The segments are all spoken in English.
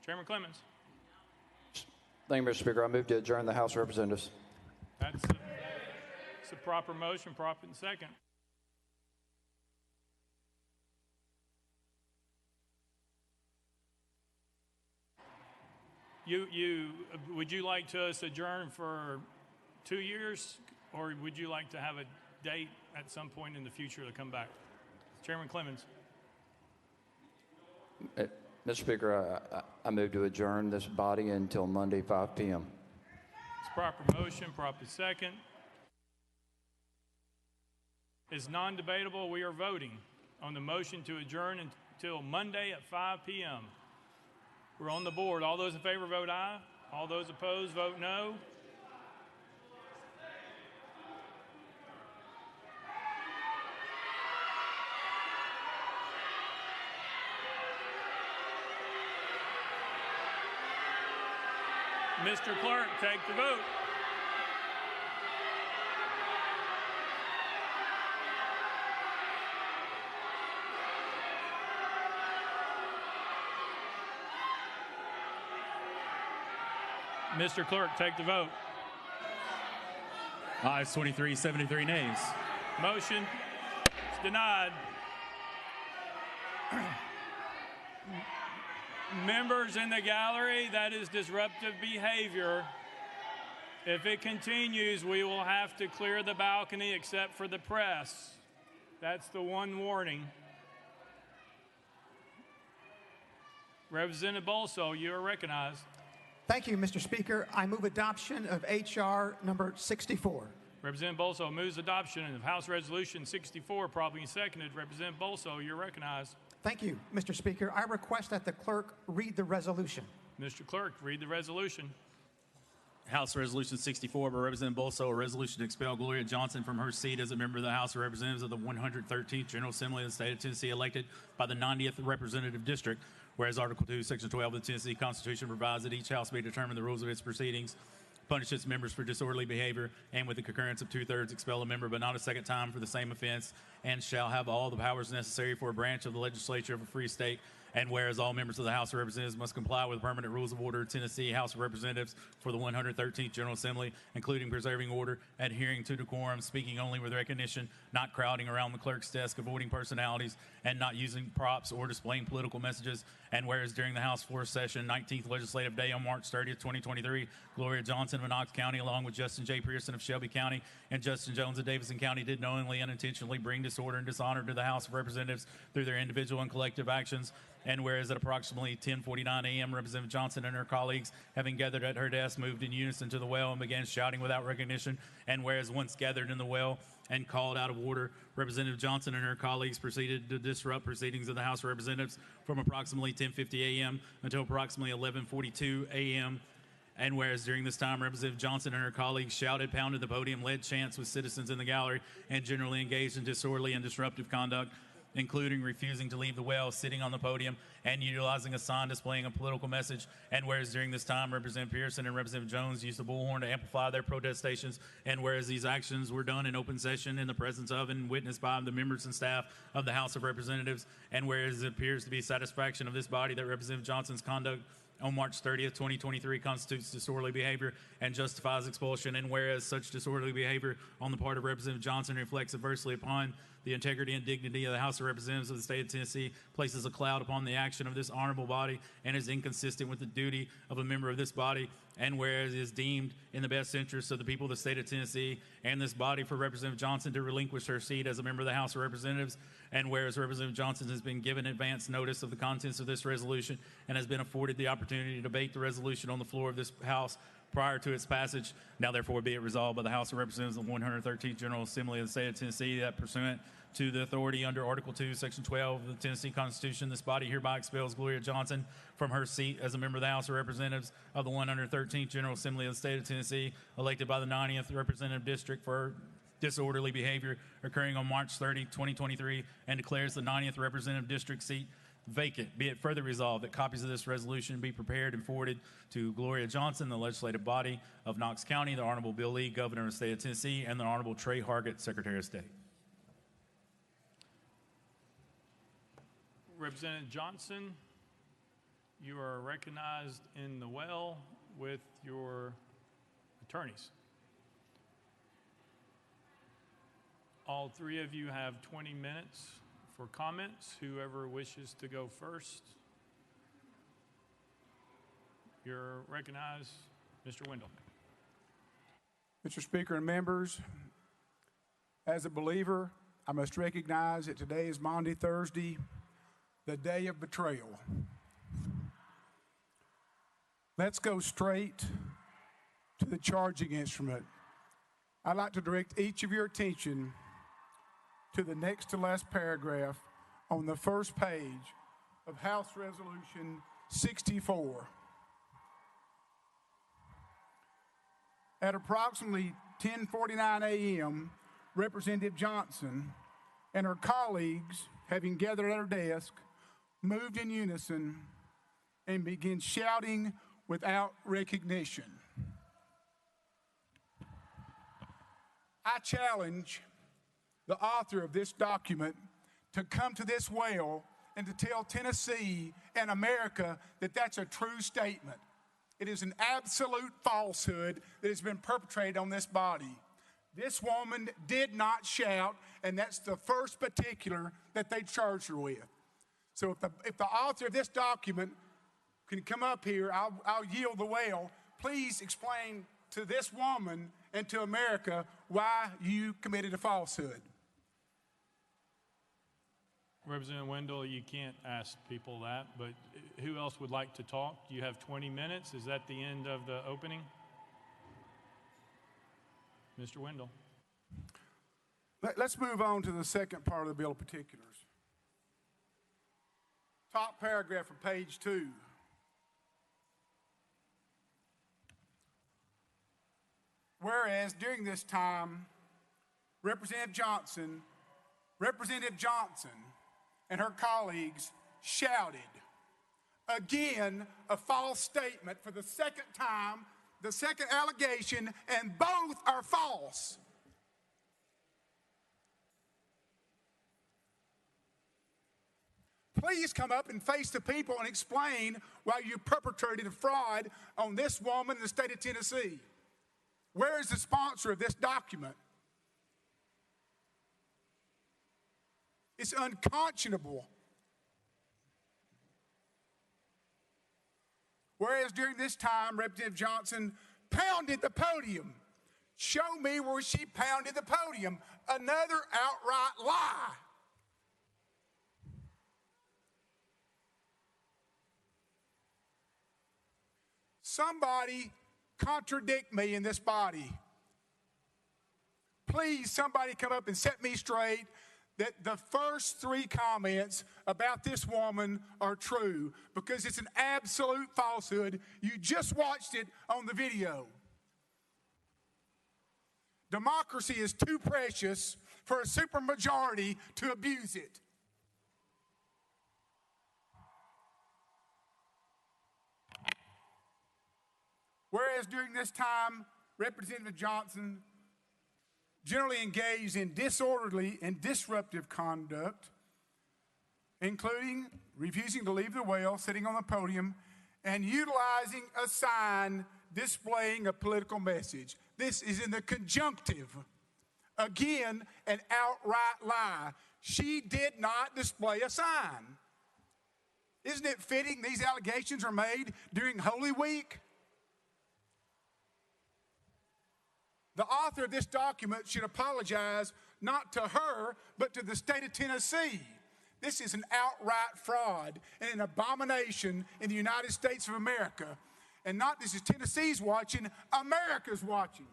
Chairman Clemmons. Thank you, Mr. Speaker. I move to adjourn the House of Representatives. That's a proper motion, proper and second. Would you like to us adjourn for 2 years, or would you like to have a date at some point in the future to come back? Chairman Clemmons. Mr. Speaker, I move to adjourn this body until Monday, 5 p.m. It's proper motion, proper second. It's non-debatable. We are voting on the motion to adjourn until Monday at 5 p.m. We're on the board. All those in favor vote aye. All those opposed vote no. Mr. Clerk, take the vote. Mr. Clerk, take the vote. Ayes 23, 73 nays. Motion is denied. Members in the gallery, that is disruptive behavior. If it continues, we will have to clear the balcony except for the press. That's the one warning. Representative Bulso, you are recognized. Thank you, Mr. Speaker. I move adoption of H.R. number 64. Representative Bulso moves adoption of House Resolution 64, properly seconded. Representative Bulso, you're recognized. Thank you, Mr. Speaker. I request that the clerk read the resolution. Mr. Clerk, read the resolution. House Resolution 64 by Representative Bulso, a resolution to expel Gloria Johnson from her seat as a member of the House of Representatives of the 113th General Assembly of the State of Tennessee, elected by the 90th Representative District. Whereas Article 2, Section 12 of the Tennessee Constitution provides that each House may determine the rules of its proceedings, punish its members for disorderly behavior, and with the concurrence of 2/3 expel a member, but not a second time for the same offense, and shall have all the powers necessary for a branch of the legislature of a free state. And whereas all members of the House of Representatives must comply with permanent rules of order of Tennessee House of Representatives for the 113th General Assembly, including preserving order, adhering to decorum, speaking only with recognition, not crowding around the clerk's desk, avoiding personalities, and not using props or displaying political messages. And whereas during the House floor session, 19th Legislative Day on March 30th, 2023, Gloria Johnson of Knox County, along with Justin J. Pearson of Shelby County and Justin Jones of Davidson County, did knowingly and intentionally bring disorder and dishonor to the House of Representatives through their individual and collective actions. And whereas at approximately 10:49 a.m., Representative Johnson and her colleagues, having gathered at her desk, moved in unison to the well and began shouting without recognition. And whereas once gathered in the well and called out of order, Representative Johnson and her colleagues proceeded to disrupt proceedings of the House of Representatives from approximately 10:50 a.m. until approximately 11:42 a.m. And whereas during this time, Representative Johnson and her colleagues shouted, pounded the podium, led chants with citizens in the gallery, and generally engaged in disorderly and disruptive conduct, including refusing to leave the well, sitting on the podium, and utilizing a sign displaying a political message. And whereas during this time, Representative Pearson and Representative Jones used the bullhorn to amplify their protestations, and whereas these actions were done in open session in the presence of and witnessed by the members and staff of the House of Representatives, and whereas it appears to be satisfaction of this body that Representative Johnson's conduct on March 30th, 2023 constitutes disorderly behavior and justifies expulsion, and whereas such disorderly behavior on the part of Representative Johnson reflects adversely upon the integrity and dignity of the House of Representatives of the state of Tennessee, places a cloud upon the action of this honorable body, and is inconsistent with the duty of a member of this body, and whereas it is deemed in the best interest of the people of the state of Tennessee and this body for Representative Johnson to relinquish her seat as a member of the House of Representatives, and whereas Representative Johnson has been given advance notice of the contents of this resolution and has been afforded the opportunity to debate the resolution on the floor of this House prior to its passage, now therefore be it resolved by the House of Representatives of the 113th General Assembly of the state of Tennessee that pursuant to the authority under Article 2, Section 12 of the Tennessee Constitution, this body hereby expels Gloria Johnson from her seat as a member of the House of Representatives of the 113th General Assembly of the state of Tennessee, elected by the 90th Representative District for disorderly behavior occurring on March 30, 2023, and declares the 90th Representative District seat vacant. Be it further resolved that copies of this resolution be prepared and forwarded to Gloria Johnson, the legislative body of Knox County, the Honorable Bill Lee, Governor of the state of Tennessee, and the Honorable Trey Hargett, Secretary of State. Representative Johnson, you are recognized in the well with your attorneys. All three of you have 20 minutes for comments. Whoever wishes to go first, you're recognized. Mr. Wendel. Mr. Speaker and members, as a believer, I must recognize that today is Maundy Thursday, the day of betrayal. Let's go straight to the charging instrument. I'd like to direct each of your attention to the next to last paragraph on the first page of House Resolution 64. At approximately 10:49 a.m., Representative Johnson and her colleagues, having gathered at her desk, moved in unison and began shouting without recognition. I challenge the author of this document to come to this well and to tell Tennessee and America that that's a true statement. It is an absolute falsehood that has been perpetrated on this body. This woman did not shout, and that's the first particular that they charged her with. So if the author of this document can come up here, I'll yield the well. Please explain to this woman and to America why you committed a falsehood. Representative Wendel, you can't ask people that, but who else would like to talk? You have 20 minutes. Is that the end of the opening? Mr. Wendel. Let's move on to the second part of the bill of particulars. Top paragraph of page 2. Whereas during this time, Representative Johnson and her colleagues shouted. Again, a false statement for the second time, the second allegation, and both are false. Please come up and face the people and explain why you perpetrated a fraud on this woman in the state of Tennessee. Where is the sponsor of this document? It's unconscionable. Whereas during this time, Representative Johnson pounded the podium. Show me where she pounded the podium. Another outright lie. Somebody contradict me in this body. Please, somebody come up and set me straight that the first 3 comments about this woman are true, because it's an absolute falsehood. You just watched it on the video. Democracy is too precious for a supermajority to abuse it. Whereas during this time, Representative Johnson generally engaged in disorderly and disruptive conduct, including refusing to leave the well, sitting on the podium, and utilizing a sign displaying a political message. This is in the conjunctive. Again, an outright lie. She did not display a sign. Isn't it fitting these allegations are made during Holy Week? The author of this document should apologize not to her, but to the state of Tennessee. This is an outright fraud and an abomination in the United States of America. And not this is Tennessee's watching, America's watching.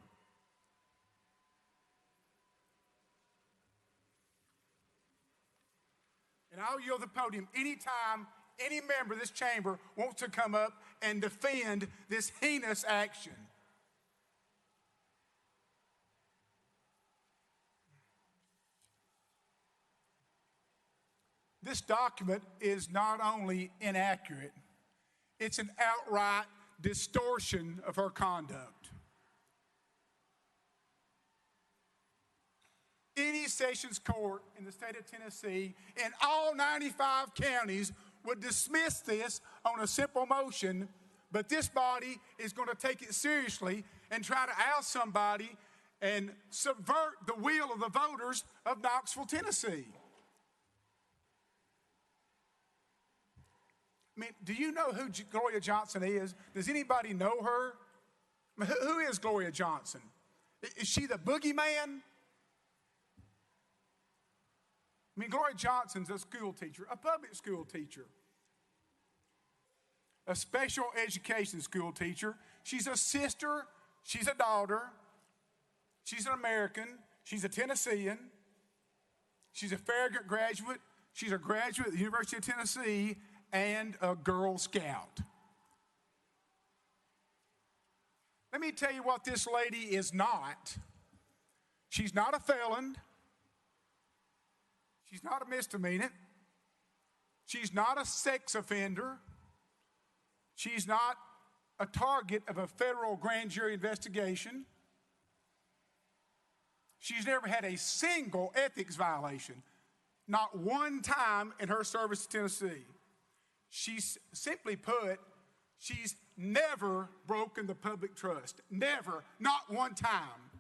And I'll yield the podium anytime any member of this chamber wants to come up and defend this heinous action. This document is not only inaccurate, it's an outright distortion of her conduct. Any sessions court in the state of Tennessee, in all 95 counties, would dismiss this on a simple motion, but this body is going to take it seriously and try to oust somebody and subvert the will of the voters of Knoxville, Tennessee. I mean, do you know who Gloria Johnson is? Does anybody know her? I mean, who is Gloria Johnson? Is she the boogeyman? I mean, Gloria Johnson's a school teacher, a public school teacher, a special education school teacher. She's a sister, she's a daughter, she's an American, she's a Tennessean, she's a Farragut graduate, she's a graduate of the University of Tennessee, and a Girl Scout. Let me tell you what this lady is not. She's not a felon. She's not a misdemeanor. She's not a sex offender. She's not a target of a federal grand jury investigation. She's never had a single ethics violation, not one time in her service to Tennessee. She's simply put, she's never broken the public trust. Never, not one time.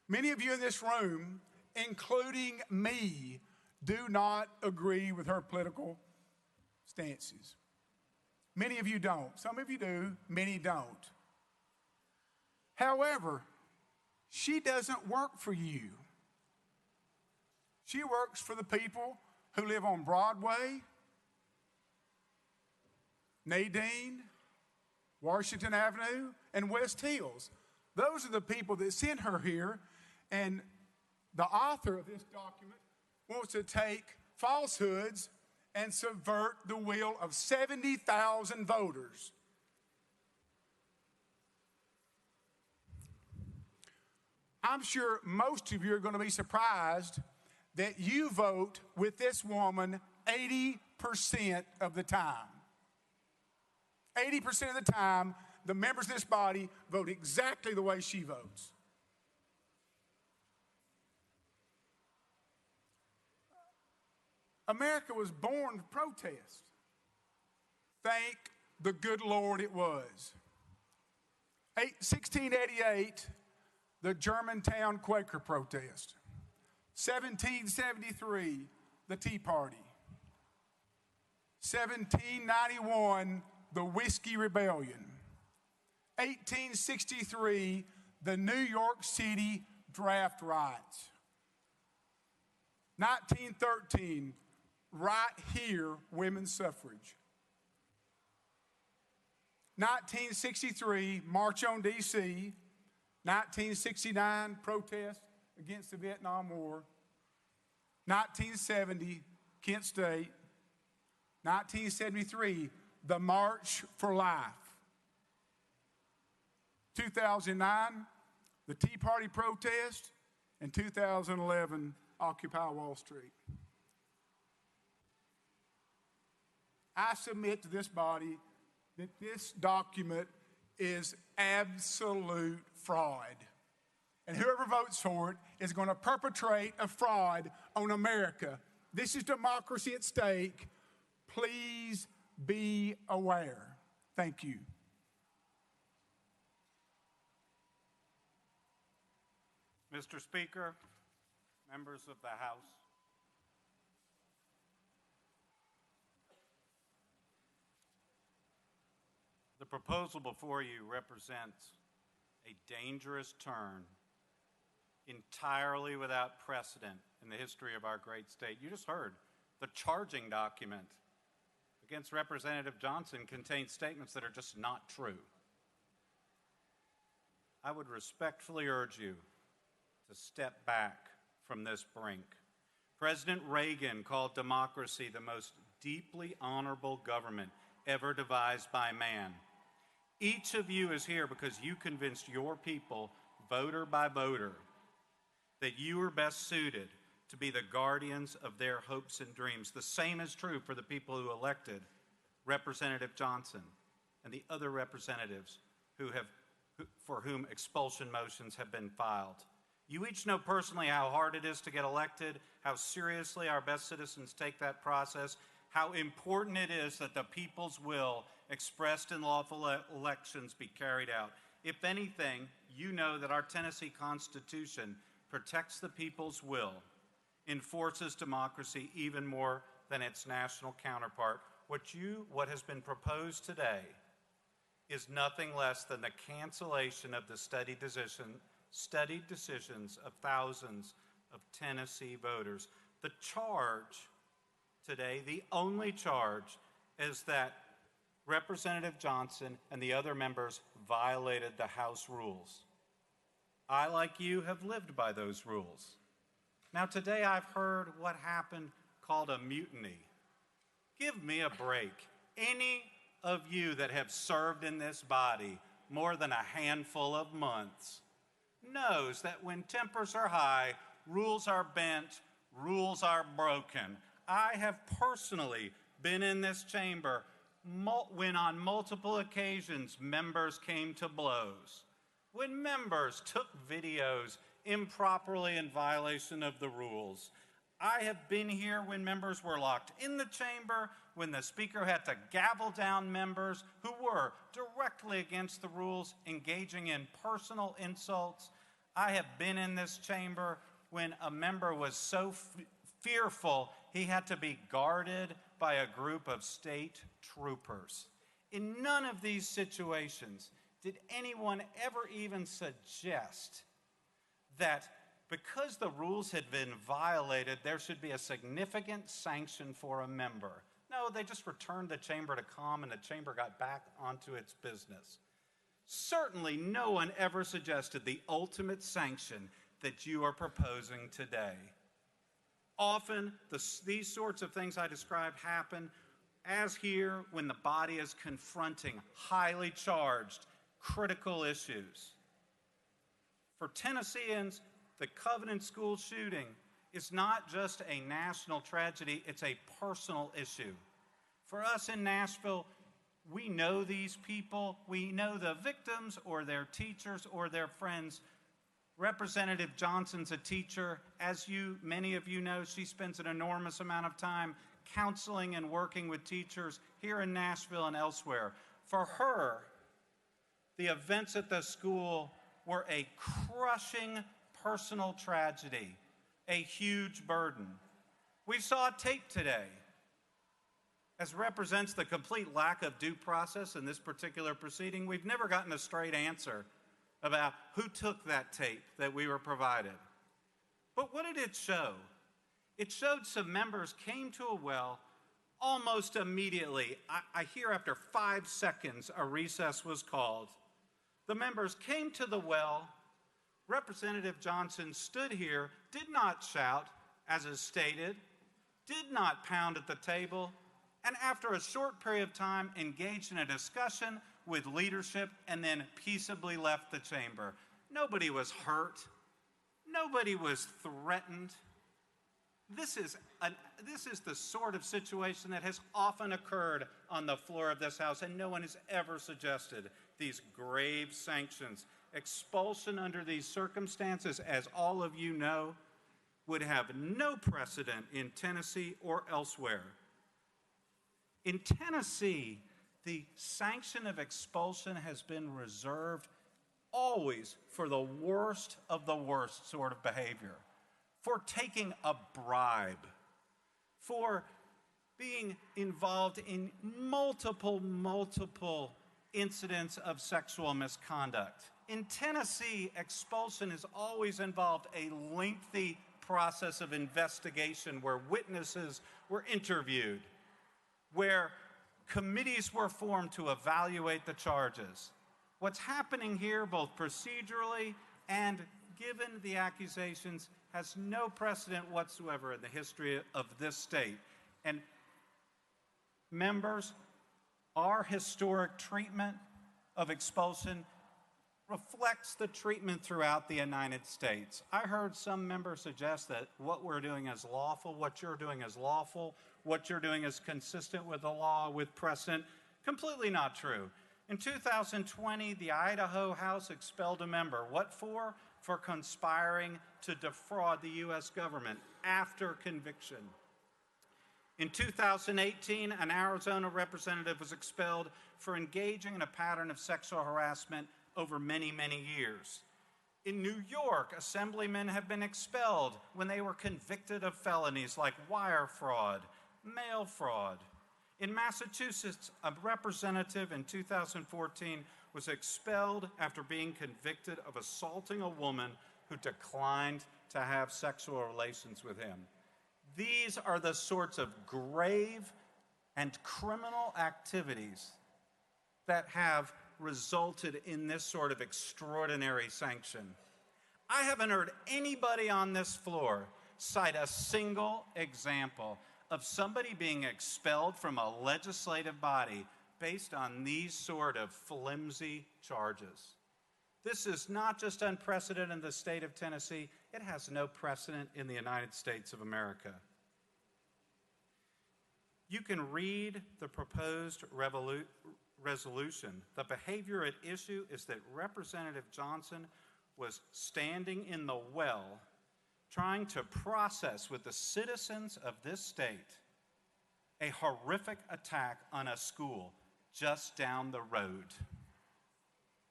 Many of you in this room, including me, do not agree with her political stances. Many of you don't. Some of you do, many don't. However, she doesn't work for you. She works for the people who live on Broadway, Nadine, Washington Avenue, and West Hills. Those are the people that sent her here, and the author of this document wants to take falsehoods and subvert the will of 70,000 voters. I'm sure most of you are going to be surprised that you vote with this woman 80% of the time. 80% of the time, the members of this body vote exactly the way she votes. America was born to protest. Thank the good Lord it was. 1688, the Germantown Quaker protest. 1773, the Tea Party. 1791, the Whiskey Rebellion. 1863, the New York City draft riots. 1913, right here, women's suffrage. 1963, March on D.C. 1969, protest against the Vietnam War. 1970, Kent State. 1973, the March for Life. 2009, the Tea Party protest. And 2011, Occupy Wall Street. I submit to this body that this document is absolute fraud. And whoever votes for it is going to perpetrate a fraud on America. This is democracy at stake. Please be aware. Thank you. Mr. Speaker, members of the House, the proposal before you represents a dangerous turn entirely without precedent in the history of our great state. You just heard the charging document against Representative Johnson contains statements that are just not true. I would respectfully urge you to step back from this brink. President Reagan called democracy the most deeply honorable government ever devised by man. Each of you is here because you convinced your people, voter by voter, that you are best suited to be the guardians of their hopes and dreams. The same is true for the people who elected Representative Johnson and the other representatives for whom expulsion motions have been filed. You each know personally how hard it is to get elected, how seriously our best citizens take that process, how important it is that the people's will expressed in lawful elections be carried out. If anything, you know that our Tennessee Constitution protects the people's will, enforces democracy even more than its national counterpart. What has been proposed today is nothing less than the cancellation of the studied decisions of thousands of Tennessee voters. The charge today, the only charge, is that Representative Johnson and the other members violated the House rules. I, like you, have lived by those rules. Now, today I've heard what happened called a mutiny. Give me a break. Any of you that have served in this body more than a handful of months knows that when tempers are high, rules are bent, rules are broken. I have personally been in this chamber when on multiple occasions members came to blows, when members took videos improperly in violation of the rules. I have been here when members were locked in the chamber, when the speaker had to gavel down members who were directly against the rules, engaging in personal insults. I have been in this chamber when a member was so fearful he had to be guarded by a group of state troopers. In none of these situations did anyone ever even suggest that because the rules had been violated, there should be a significant sanction for a member. No, they just returned the chamber to calm and the chamber got back onto its business. Certainly no one ever suggested the ultimate sanction that you are proposing today. Often, these sorts of things I described happen, as here, when the body is confronting highly charged, critical issues. For Tennesseans, the Covenant School shooting is not just a national tragedy, it's a personal issue. For us in Nashville, we know these people, we know the victims or their teachers or their friends. Representative Johnson's a teacher. As many of you know, she spends an enormous amount of time counseling and working with teachers here in Nashville and elsewhere. For her, the events at the school were a crushing personal tragedy, a huge burden. We saw a tape today as represents the complete lack of due process in this particular proceeding. We've never gotten a straight answer about who took that tape that we were provided. But what did it show? It showed some members came to a well almost immediately. I hear after 5 seconds a recess was called. The members came to the well. Representative Johnson stood here, did not shout, as is stated, did not pound at the table, and after a short period of time engaged in a discussion with leadership and then peaceably left the chamber. Nobody was hurt. Nobody was threatened. This is the sort of situation that has often occurred on the floor of this House, and no one has ever suggested these grave sanctions. Expulsion under these circumstances, as all of you know, would have no precedent in Tennessee or elsewhere. In Tennessee, the sanction of expulsion has been reserved always for the worst of the worst sort of behavior, for taking a bribe, for being involved in multiple incidents of sexual misconduct. In Tennessee, expulsion has always involved a lengthy process of investigation where witnesses were interviewed, where committees were formed to evaluate the charges. What's happening here, both procedurally and given the accusations, has no precedent whatsoever in the history of this state. And members, our historic treatment of expulsion reflects the treatment throughout the United States. I heard some members suggest that what we're doing is lawful, what you're doing is lawful, what you're doing is consistent with the law, with precedent. Completely not true. In 2020, the Idaho House expelled a member. What for? for conspiring to defraud the U.S. government after conviction. In 2018, an Arizona representative was expelled for engaging in a pattern of sexual harassment over many, many years. In New York, assemblymen have been expelled when they were convicted of felonies like wire fraud, mail fraud. In Massachusetts, a representative in 2014 was expelled after being convicted of assaulting a woman who declined to have sexual relations with him. These are the sorts of grave and criminal activities that have resulted in this sort of extraordinary sanction. I haven't heard anybody on this floor cite a single example of somebody being expelled from a legislative body based on these sort of flimsy charges. This is not just unprecedented in the state of Tennessee, it has no precedent in the United States of America. You can read the proposed resolution. The behavior at issue is that Representative Johnson was standing in the well trying to process with the citizens of this state a horrific attack on a school just down the road.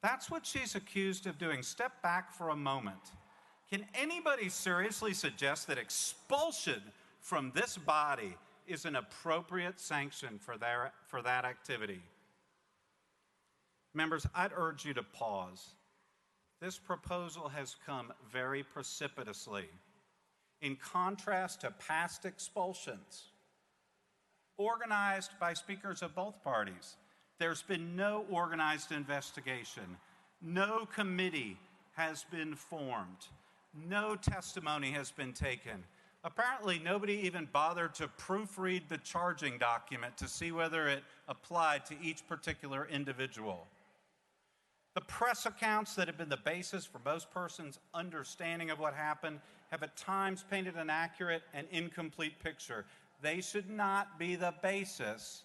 That's what she's accused of doing. Step back for a moment. Can anybody seriously suggest that expulsion from this body is an appropriate sanction for that activity? Members, I'd urge you to pause. This proposal has come very precipitously. In contrast to past expulsions, organized by speakers of both parties, there's been no organized investigation. No committee has been formed. No testimony has been taken. Apparently, nobody even bothered to proofread the charging document to see whether it applied to each particular individual. The press accounts that have been the basis for most persons' understanding of what happened have at times painted an accurate and incomplete picture. They should not be the basis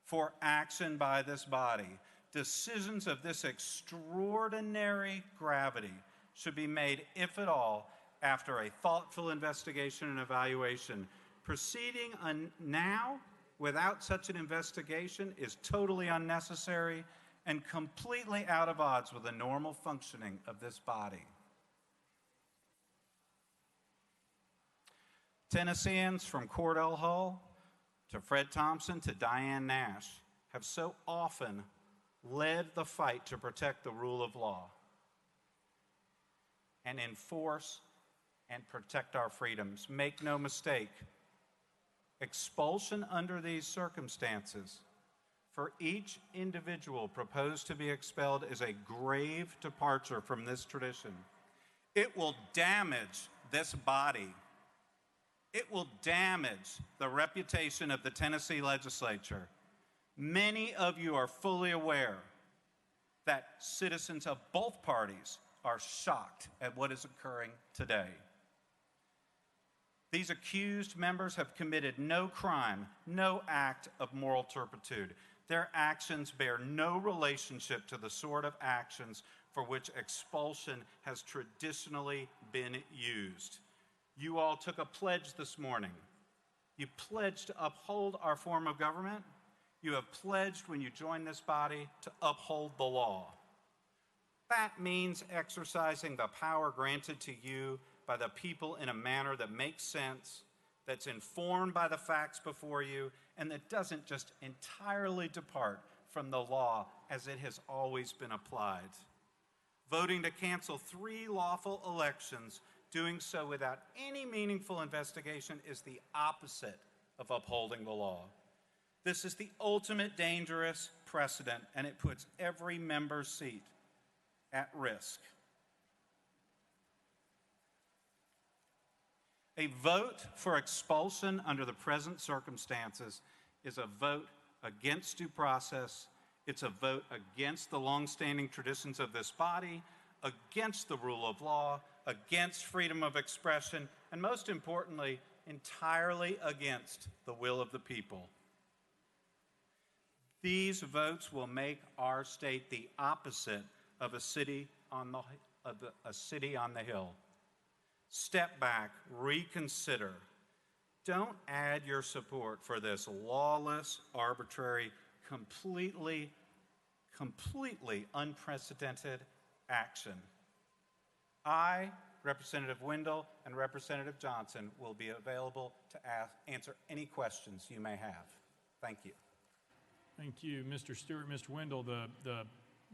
for action by this body. Decisions of this extraordinary gravity should be made, if at all, after a thoughtful investigation and evaluation. Proceeding now without such an investigation is totally unnecessary and completely out of odds with the normal functioning of this body. Tennesseans from Cordell Hull to Fred Thompson to Diane Nash have so often led the fight to protect the rule of law and enforce and protect our freedoms. Make no mistake, expulsion under these circumstances for each individual proposed to be expelled is a grave departure from this tradition. It will damage this body. It will damage the reputation of the Tennessee legislature. Many of you are fully aware that citizens of both parties are shocked at what is occurring today. These accused members have committed no crime, no act of moral turpitude. Their actions bear no relationship to the sort of actions for which expulsion has traditionally been used. You all took a pledge this morning. You pledged to uphold our form of government. You have pledged when you join this body to uphold the law. That means exercising the power granted to you by the people in a manner that makes sense, that's informed by the facts before you, and that doesn't just entirely depart from the law as it has always been applied. Voting to cancel 3 lawful elections, doing so without any meaningful investigation, is the opposite of upholding the law. This is the ultimate dangerous precedent, and it puts every member's seat at risk. A vote for expulsion under the present circumstances is a vote against due process. It's a vote against the longstanding traditions of this body, against the rule of law, against freedom of expression, and most importantly, entirely against the will of the people. These votes will make our state the opposite of a city on a city on the hill. Step back, reconsider. Don't add your support for this lawless, arbitrary, completely unprecedented action. I, Representative Wendel, and Representative Johnson will be available to answer any questions you may have. Thank you. Thank you, Mr. Stewart. Mr. Wendell, the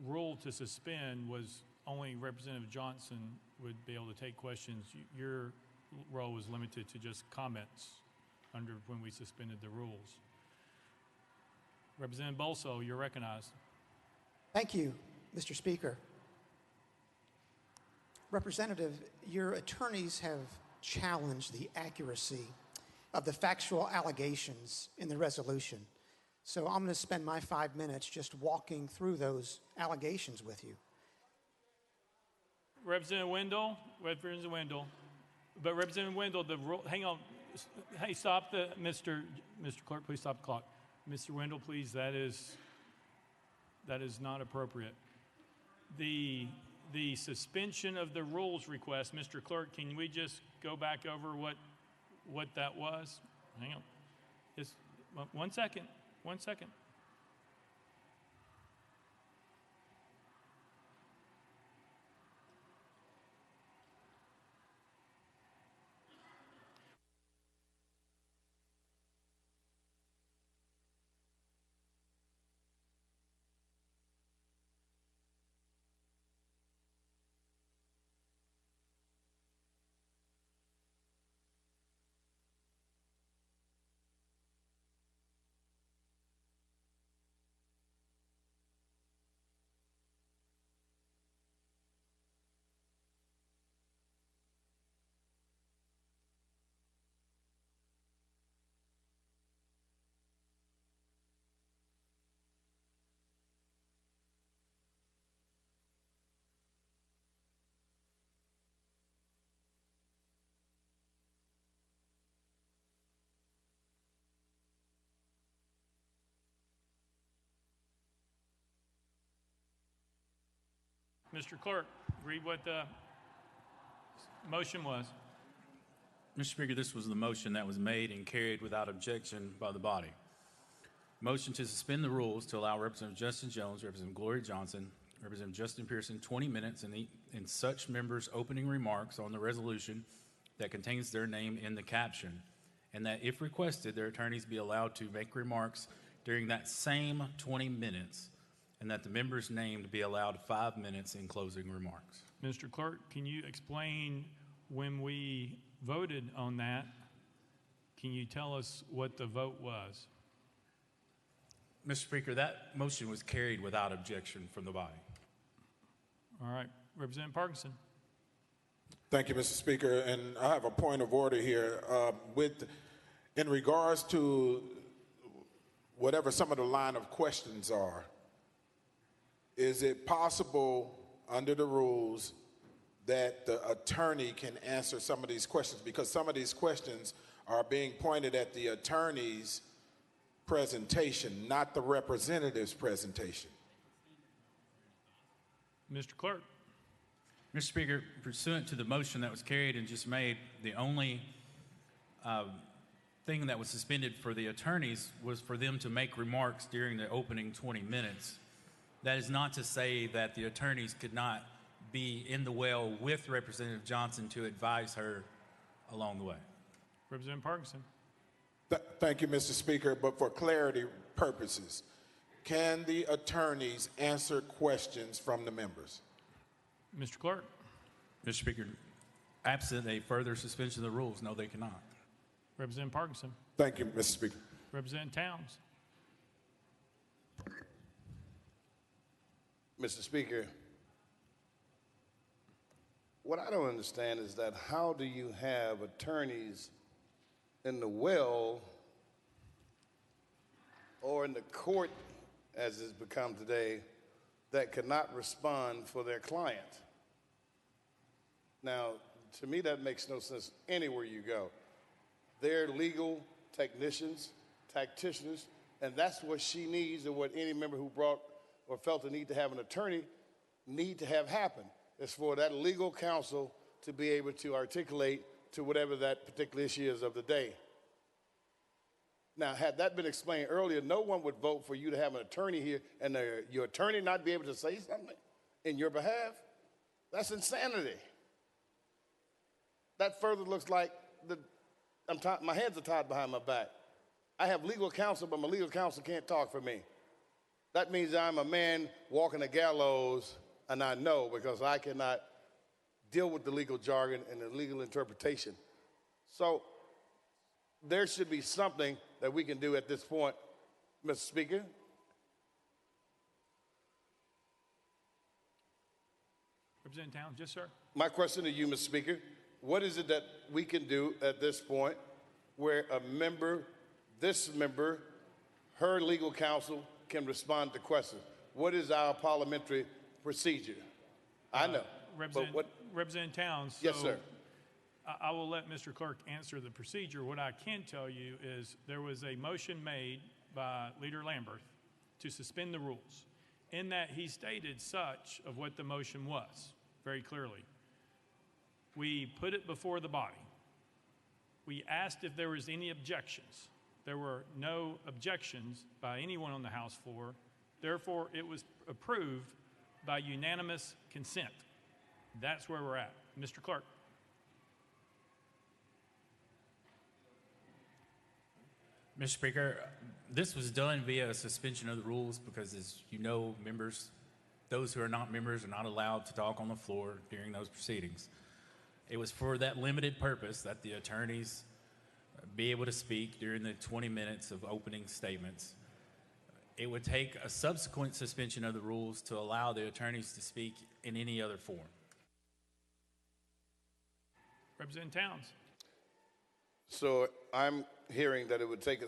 rule to suspend was only Representative Johnson would be able to take questions. Your role was limited to just comments under when we suspended the rules. Representative Bulso, you're recognized. Thank you, Mr. Speaker. Representative, your attorneys have challenged the accuracy of the factual allegations in the resolution. So I'm going to spend my 5 minutes just walking through those allegations with you. Representative Wendell, but Representative Wendell, the rule, hang on, hey, stop Mr. Clerk, please stop the clock. Mr. Wendell, please, that is not appropriate. The suspension of the rules request, Mr. Clerk, can we just go back over what that was? Hang on, just 1 second. 1 second. Mr. Clerk, read what the motion was. Mr. Speaker, this was the motion that was made and carried without objection by the body. Motion to suspend the rules to allow Representative Justin Jones, Representative Gloria Johnson, Representative Justin Pearson 20 minutes in such members' opening remarks on the resolution that contains their name in the caption, and that if requested, their attorneys be allowed to make remarks during that same 20 minutes, and that the members named be allowed 5 minutes in closing remarks. Mr. Clerk, can you explain when we voted on that? Can you tell us what the vote was? Mr. Speaker, that motion was carried without objection from the body. All right, Representative Parkinson. Thank you, Mr. Speaker, and I have a point of order here. In regards to whatever some of the line of questions are, is it possible under the rules that the attorney can answer some of these questions? Because some of these questions are being pointed at the attorney's presentation, not the representative's presentation. Mr. Clerk. Mr. Speaker, pursuant to the motion that was carried and just made, the only thing that was suspended for the attorneys was for them to make remarks during the opening 20 minutes. That is not to say that the attorneys could not be in the well with Representative Johnson to advise her along the way. Representative Parkinson. Thank you, Mr. Speaker, but for clarity purposes, can the attorneys answer questions from the members? Mr. Clerk. Mr. Speaker, absent a further suspension of the rules, no, they cannot. Representative Parkinson. Thank you, Mr. Speaker. Representative Towns. Mr. Speaker, what I don't understand is that how do you have attorneys in the well or in the court, as it's become today, that cannot respond for their client? Now, to me, that makes no sense anywhere you go. They're legal technicians, tacticians, and that's what she needs and what any member who brought or felt the need to have an attorney need to have happen. is for that legal counsel to be able to articulate to whatever that particular issue is of the day. Now, had that been explained earlier, no one would vote for you to have an attorney here and your attorney not be able to say something in your behalf. That's insanity. That further looks like my hands are tied behind my back. I have legal counsel, but my legal counsel can't talk for me. That means I'm a man walking the gallows, and I know because I cannot deal with the legal jargon and the legal interpretation. So there should be something that we can do at this point, Mr. Speaker. Representative Towns, yes, sir. My question to you, Mr. Speaker, what is it that we can do at this point where this member, her legal counsel can respond to questions? What is our parliamentary procedure? I know. Representative Towns. Yes, sir. I will let Mr. Clerk answer the procedure. What I can tell you is there was a motion made by Leader Lambert to suspend the rules. In that he stated such of what the motion was very clearly. We put it before the body. We asked if there was any objections. There were no objections by anyone on the House floor. Therefore, it was approved by unanimous consent. That's where we're at. Mr. Clerk. Mr. Speaker, this was done via a suspension of the rules because, as you know, members, those who are not members are not allowed to talk on the floor during those proceedings. It was for that limited purpose that the attorneys be able to speak during the 20 minutes of opening statements. It would take a subsequent suspension of the rules to allow the attorneys to speak in any other form. Representative Towns. So I'm hearing that it would take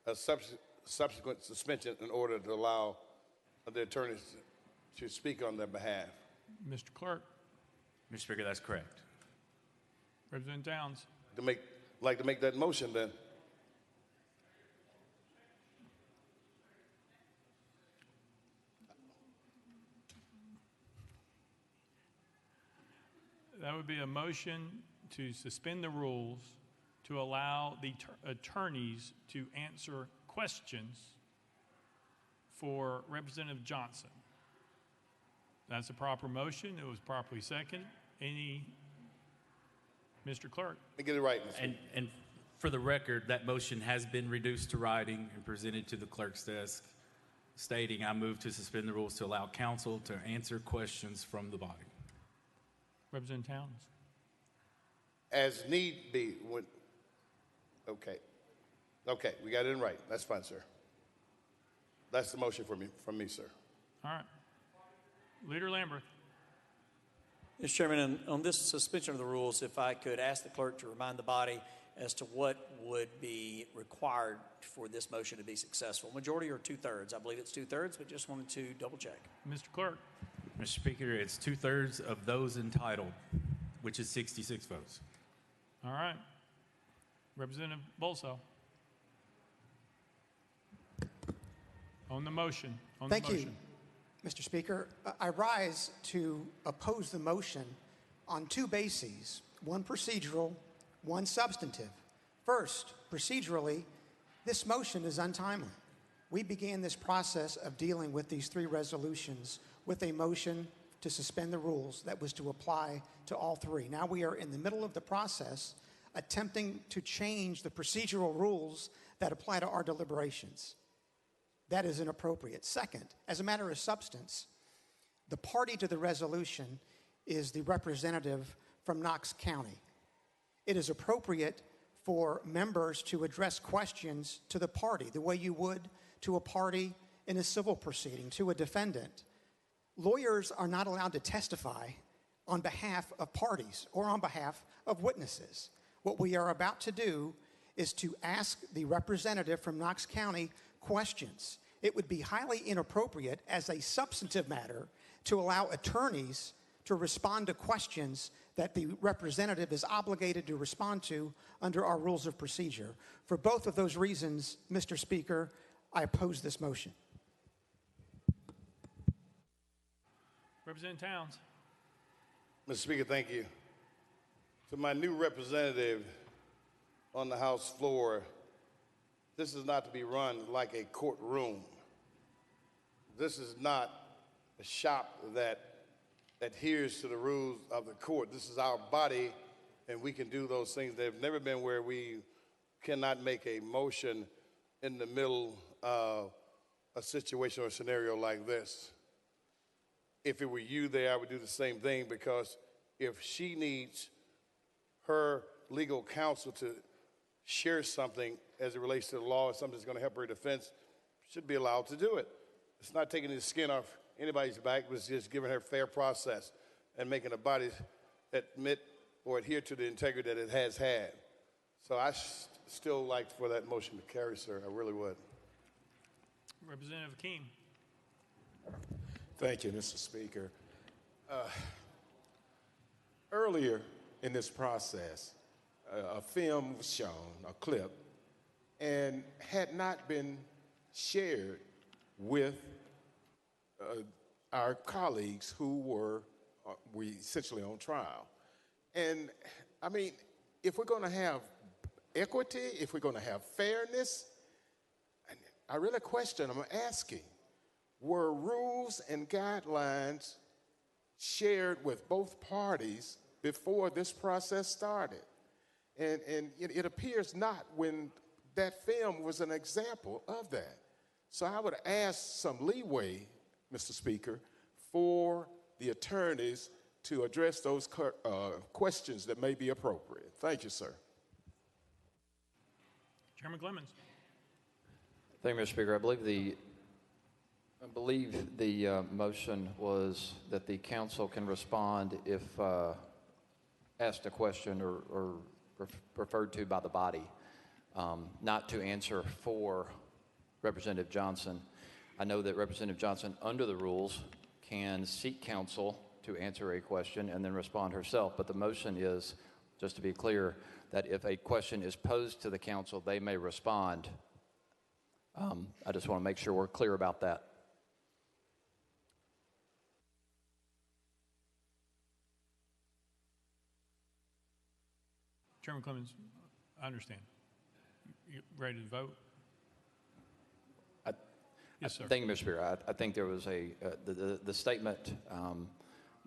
a subsequent suspension in order to allow the attorneys to speak on their behalf. Mr. Clerk. Mr. Speaker, that's correct. Representative Towns. Like to make that motion then. That would be a motion to suspend the rules to allow the attorneys to answer questions for Representative Johnson. That's a proper motion. It was properly seconded. Mr. Clerk. Let me get it right, Mr. And for the record, that motion has been reduced to writing and presented to the clerk's desk, stating, I move to suspend the rules to allow counsel to answer questions from the body. Representative Towns. As need be. Okay, we got it in right. That's fine, sir. That's the motion from me, sir. All right. Leader Lambert. Mr. Chairman, on this suspension of the rules, if I could ask the clerk to remind the body as to what would be required for this motion to be successful. Majority or two-thirds? I believe it's two-thirds, but just wanted to double-check. Mr. Clerk. Mr. Speaker, it's two-thirds of those entitled, which is 66 votes. All right. Representative Bulso. On the motion. Thank you, Mr. Speaker. I rise to oppose the motion on two bases, one procedural, one substantive. First, procedurally, this motion is untimely. We began this process of dealing with these three resolutions with a motion to suspend the rules that was to apply to all three. Now we are in the middle of the process attempting to change the procedural rules that apply to our deliberations. That is inappropriate. Second, as a matter of substance, the party to the resolution is the representative from Knox County. It is appropriate for members to address questions to the party the way you would to a party in a civil proceeding, to a defendant. Lawyers are not allowed to testify on behalf of parties or on behalf of witnesses. What we are about to do is to ask the representative from Knox County questions. It would be highly inappropriate as a substantive matter to allow attorneys to respond to questions that the representative is obligated to respond to under our rules of procedure. For both of those reasons, Mr. Speaker, I oppose this motion. Representative Towns. Mr. Speaker, thank you. To my new representative on the House floor, this is not to be run like a courtroom. This is not a shop that adheres to the rules of the court. This is our body, and we can do those things. They've never been where we cannot make a motion in the middle of a situation or a scenario like this. If it were you there, I would do the same thing, because if she needs her legal counsel to share something as it relates to the law or something that's going to help her defense, should be allowed to do it. It's not taking the skin off anybody's back, but it's just giving her fair process and making the body admit or adhere to the integrity that it has had. So I still like for that motion to carry, sir. I really would. Representative Hakeem. Thank you, Mr. Speaker. Earlier in this process, a film was shown, a clip, and had not been shared with our colleagues who were essentially on trial. And I mean, if we're going to have equity, if we're going to have fairness, I really question, I'm asking, were rules and guidelines shared with both parties before this process started? And it appears not, when that film was an example of that. So I would ask some leeway, Mr. Speaker, for the attorneys to address those questions that may be appropriate. Thank you, sir. Chairman Clemmons. Thank you, Mr. Speaker. I believe the motion was that the council can respond if asked a question or referred to by the body, not to answer for Representative Johnson. I know that Representative Johnson, under the rules, can seek counsel to answer a question and then respond herself. But the motion is, just to be clear, that if a question is posed to the council, they may respond. I just want to make sure we're clear about that. Chairman Clemmons, I understand. You ready to vote? Yes, sir. Thank you, Mr. Speaker. I think there was the statement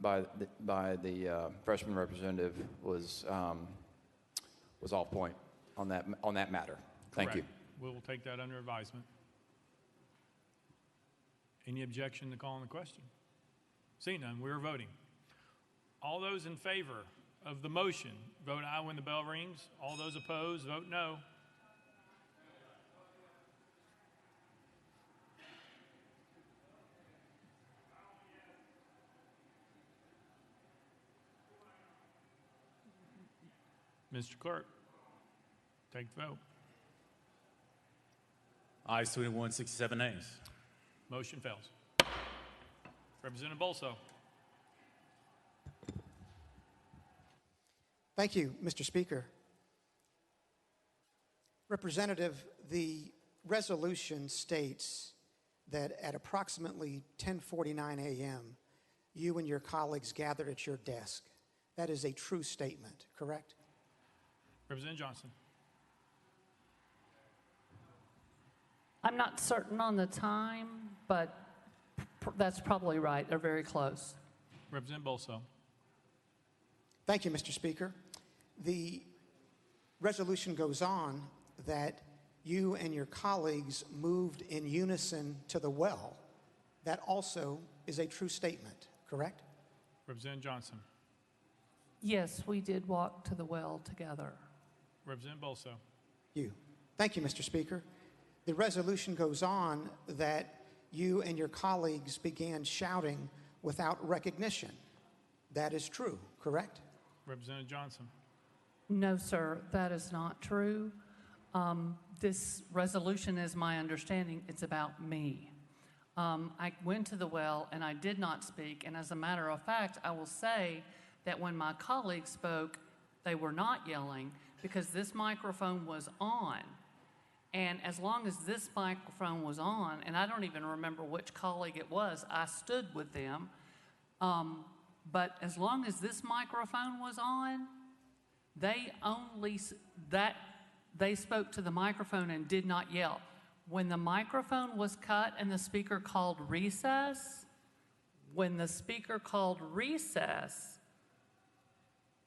by the freshman representative was off point on that matter. Thank Correct. you. We will take that under advisement. Any objection to calling the question? Seeing none, we are voting. All those in favor of the motion, vote aye when the bell rings. All those opposed, vote no. Mr. Clerk, take the vote. Ayes 21, 67 nays. Motion fails. Representative Bulso. Thank you, Mr. Speaker. Representative, the resolution states that at approximately 10:49 a.m., you and your colleagues gathered at your desk. That is a true statement, correct? Representative Johnson. I'm not certain on the time, but that's probably right. They're very close. Representative Bulso. Thank you, Mr. Speaker. The resolution goes on that you and your colleagues moved in unison to the well. That also is a true statement, correct? Representative Johnson. Yes, we did walk to the well together. Representative Bulso. Thank you, Mr. Speaker. The resolution goes on that you and your colleagues began shouting without recognition. That is true, correct? Representative Johnson. No, sir, that is not true. This resolution is my understanding. It's about me. I went to the well and I did not speak. And as a matter of fact, I will say that when my colleagues spoke, they were not yelling because this microphone was on. And as long as this microphone was on, and I don't even remember which colleague it was, I stood with them. But as long as this microphone was on, they spoke to the microphone and did not yell. When the microphone was cut and the speaker called recess,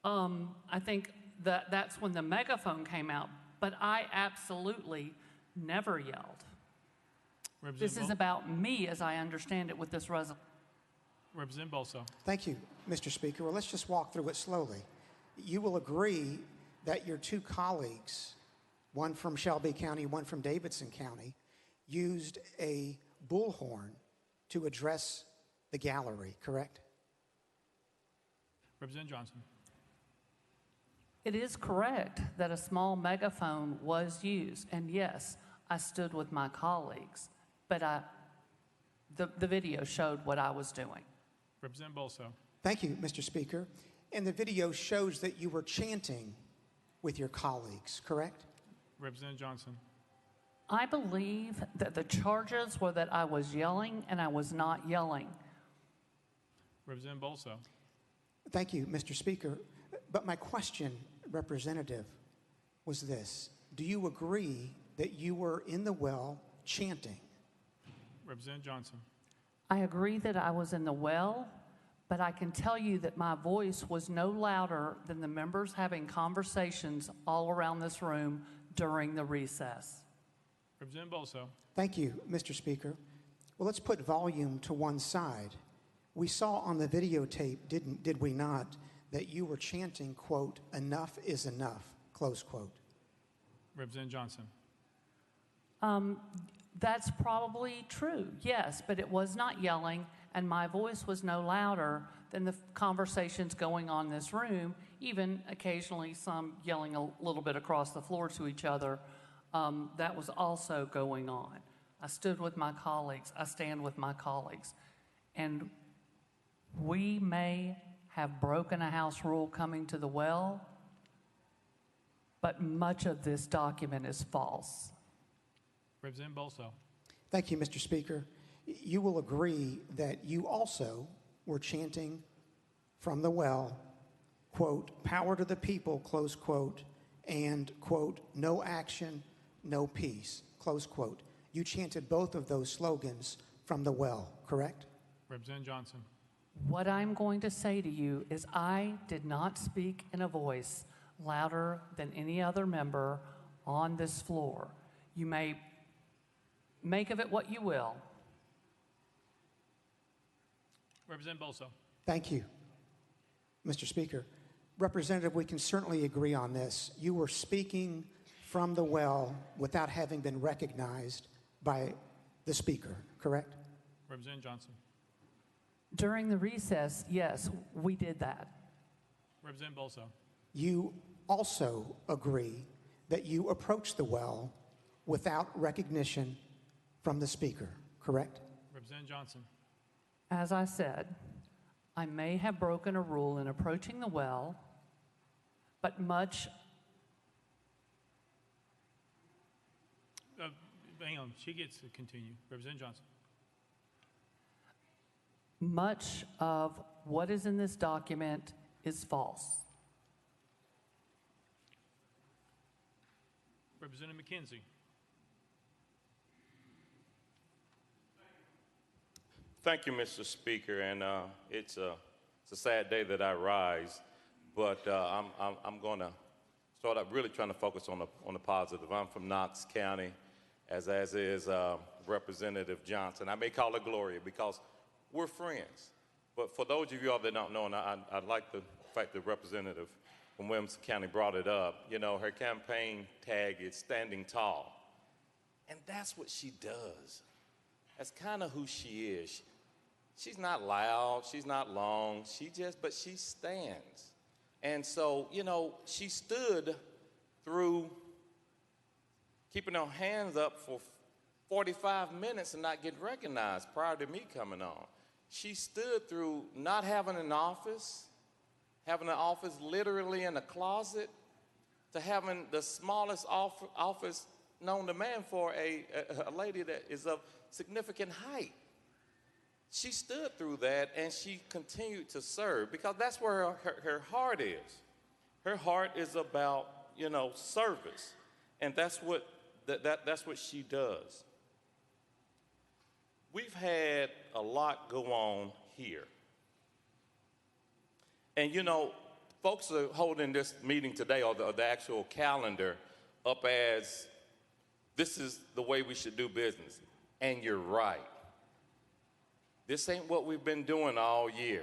I think that's when the megaphone came out. But I absolutely never yelled. This is about me, as I understand it, with this resolution. Representative Bulso. Thank you, Mr. Speaker. Well, let's just walk through it slowly. You will agree that your two colleagues, one from Shelby County, one from Davidson County, used a bullhorn to address the gallery, correct? Representative Johnson. It is correct that a small megaphone was used, and yes, I stood with my colleagues, but the video showed what I was doing. Representative Bulso. Thank you, Mr. Speaker. And the video shows that you were chanting with your colleagues, correct? Representative Johnson. I believe that the charges were that I was yelling and I was not yelling. Representative Bulso. Thank you, Mr. Speaker. But my question, Representative, was this. Do you agree that you were in the well chanting? Representative Johnson. I agree that I was in the well, but I can tell you that my voice was no louder than the members having conversations all around this room during the recess. Representative Bulso. Thank you, Mr. Speaker. Well, let's put volume to one side. We saw on the videotape, did we not, that you were chanting, quote, "Enough is enough," close quote. Representative Johnson. That's probably true, yes, but it was not yelling, and my voice was no louder than the conversations going on in this room, even occasionally some yelling a little bit across the floor to each other. That was also going on. I stood with my colleagues. I stand with my colleagues. And we may have broken a House rule coming to the well, but much of this document is false. Representative Bulso. Thank you, Mr. Speaker. You will agree that you also were chanting from the well, quote, "Power to the people," close quote, and, quote, "No action, no peace," close quote. You chanted both of those slogans from the well, correct? Representative Johnson. What I'm going to say to you is I did not speak in a voice louder than any other member on this floor. You may make of it what you will. Representative Bulso. Thank you, Mr. Speaker. Representative, we can certainly agree on this. You were speaking from the well without having been recognized by the Speaker, correct? Representative Johnson. During the recess, yes, we did that. Representative Bulso. You also agree that you approached the well without recognition from the Speaker, correct? Representative Johnson. As I said, I may have broken a rule in approaching the well, but much... Hang on, she gets to continue. Representative Johnson. Much of what is in this document is false. Representative Mckenzie. Thank you, Mr. Speaker, and it's a sad day that I rise, but I'm going to start up really trying to focus on the positive. I'm from Knox County, as is Representative Johnson. I may call her Gloria because we're friends. But for those of you all that don't know, and I like the fact that Representative from Williamson County brought it up, you know, her campaign tag is standing tall. And that's what she does. That's kind of who she is. She's not loud, she's not long, but she stands. And so, you know, she stood through keeping her hands up for 45 minutes and not getting recognized prior to me coming on. She stood through not having an office literally in a closet, to having the smallest office known to man for a lady that is of significant height. she stood through that and she continued to serve because that's where her heart is. Her heart is about, service. And that's what, that's what she does. We've had a lot go on here. And, folks are holding this meeting today, or the actual calendar, up as this is the way we should do business. And you're right. This ain't what we've been doing all year.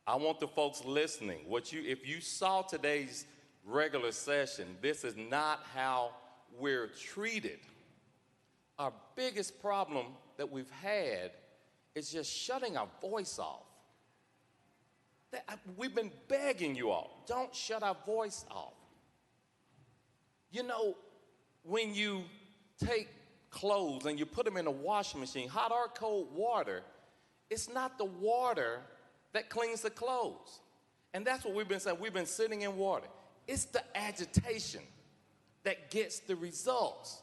I want the folks listening, if you saw today's regular session, this is not how we're treated. Our biggest problem that we've had is just shutting our voice off. We've been begging you all, don't shut our voice off. When you take clothes and you put them in a washing machine, hot or cold water, it's not the water that cleans the clothes. And that's what we've been saying. We've been sitting in water. It's the agitation that gets the results.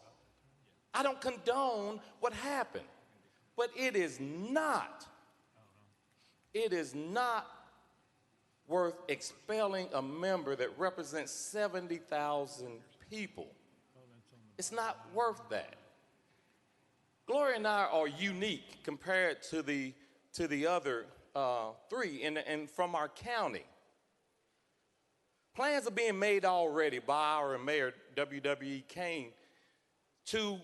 I don't condone what happened, but it is not worth expelling a member that represents 70,000 people. It's not worth that. Gloria and I are unique compared to the other three and from our county. Plans are being made already by our mayor, W.W.E. Kane, to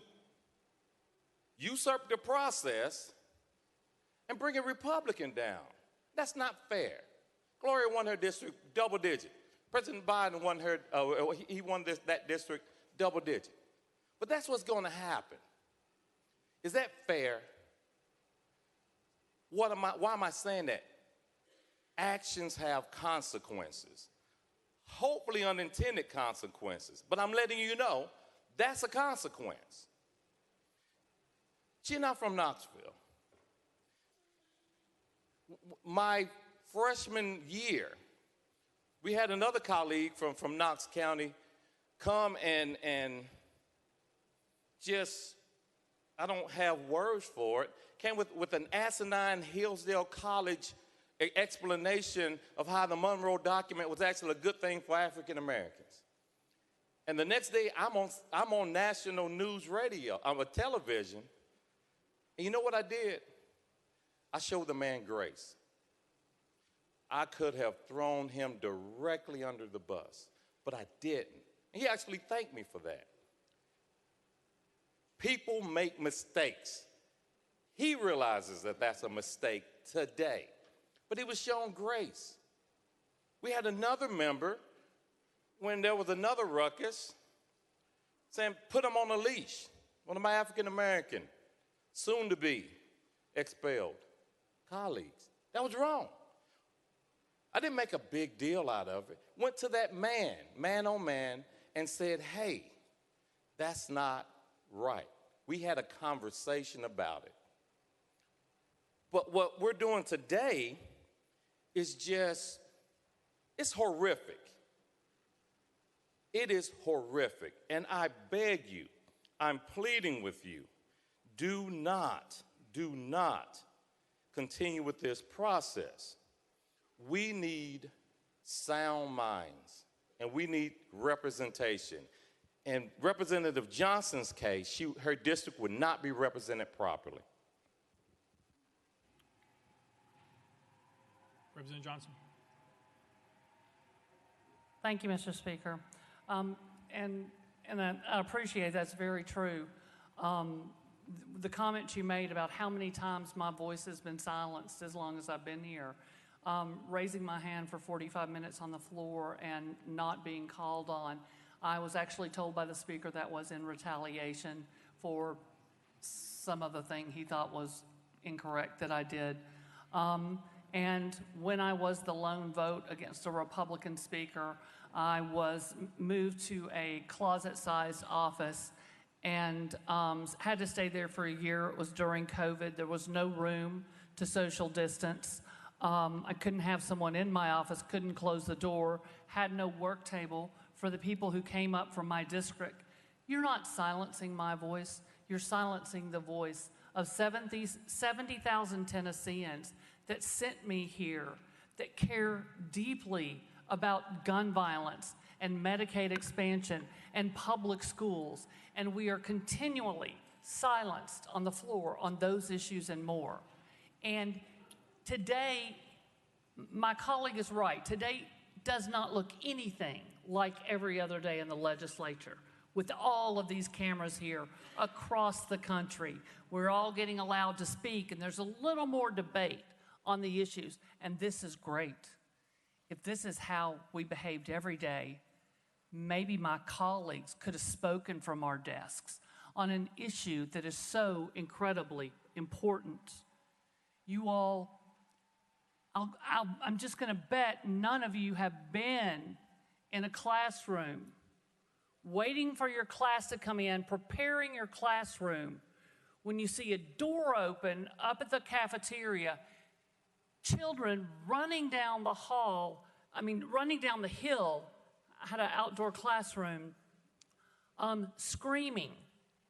usurp the process and bring a Republican down. That's not fair. Gloria won her district double digit. President Biden won he won that district double digit. But that's what's going to happen. Is that fair? Why am I saying that? Actions have consequences. Hopefully unintended consequences. But I'm letting you know that's a consequence. She's not from Knoxville. My freshman year, we had another colleague from Knox County come and just, I don't have words for it, came with an asinine Hillsdale College explanation of how the Monroe document was actually a good thing for African Americans. And the next day, I'm on national news radio, on television, and you know what I did? I showed the man grace. I could have thrown him directly under the bus, but I didn't. And he actually thanked me for that. People make mistakes. He realizes that that's a mistake today, but he was shown grace. We had another member, when there was another ruckus, saying, put him on a leash. One of my African-American, soon-to-be expelled colleagues. That was wrong. I didn't make a big deal out of it. Went to that man on man, and said, hey, that's not right. We had a conversation about it. But what we're doing today is just, it's horrific. It is horrific. And I beg you, I'm pleading with you, do not continue with this process. We need sound minds, and we need representation. In Representative Johnson's case, her district would not be represented properly. Representative Johnson. Thank you, Mr. Speaker. And I appreciate that's very true. The comment you made about how many times my voice has been silenced as long as I've been here, raising my hand for 45 minutes on the floor and not being called on. I was actually told by the speaker that was in retaliation for some of the thing he thought was incorrect that I did. And when I was the lone vote against a Republican speaker, I was moved to a closet-sized office and had to stay there for a year. It was during COVID. There was no room to social distance. I couldn't have someone in my office, couldn't close the door, had no work table for the people who came up from my district. You're not silencing my voice. You're silencing the voice of 70,000 Tennesseans that sent me here, that care deeply about gun violence and Medicaid expansion and public schools, and we are continually silenced on the floor on those issues and more. And today, my colleague is right. Today does not look anything like every other day in the legislature. With all of these cameras here across the country, we're all getting allowed to speak, and there's a little more debate on the issues, and this is great. If this is how we behaved every day, maybe my colleagues could have spoken from our desks on an issue that is so incredibly important. You all, I'm just going to bet none of you have been in a classroom waiting for your class to come in, preparing your classroom, when you see a door open up at the cafeteria, children running down the hall, running down the hill. I had an outdoor classroom, screaming,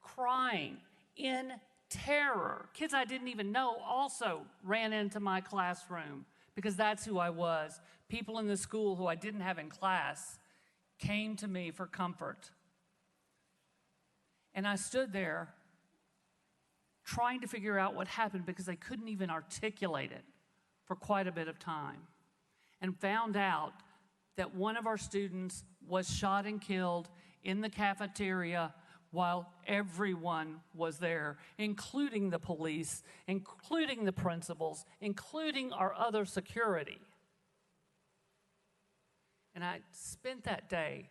crying, in terror. Kids I didn't even know also ran into my classroom because that's who I was. People in the school who I didn't have in class came to me for comfort. And I stood there trying to figure out what happened because they couldn't even articulate it for quite a bit of time, and found out that one of our students was shot and killed in the cafeteria while everyone was there, including the police, including the principals, including our other security. And I spent that day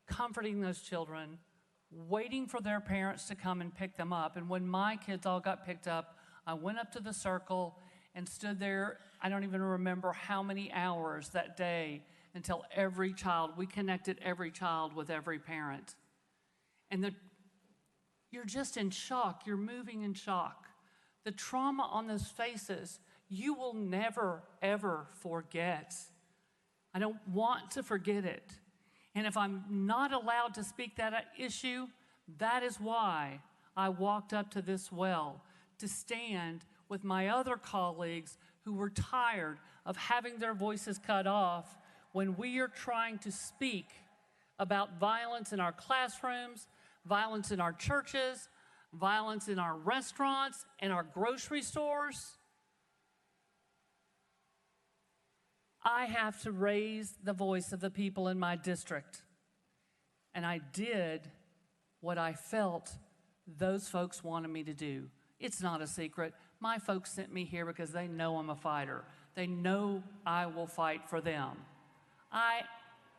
comforting those children, waiting for their parents to come and pick them up. And when my kids all got picked up, I went up to the circle and stood there, I don't even remember how many hours that day, until every child, we connected every child with every parent. And you're just in shock, you're moving in shock. The trauma on those faces, you will never, ever forget. I don't want to forget it. And if I'm not allowed to speak that issue, that is why I walked up to this well, to stand with my other colleagues who were tired of having their voices cut off when we are trying to speak about violence in our classrooms, violence in our churches, violence in our restaurants and our grocery stores. I have to raise the voice of the people in my district. And I did what I felt those folks wanted me to do. It's not a secret. My folks sent me here because they know I'm a fighter. They know I will fight for them.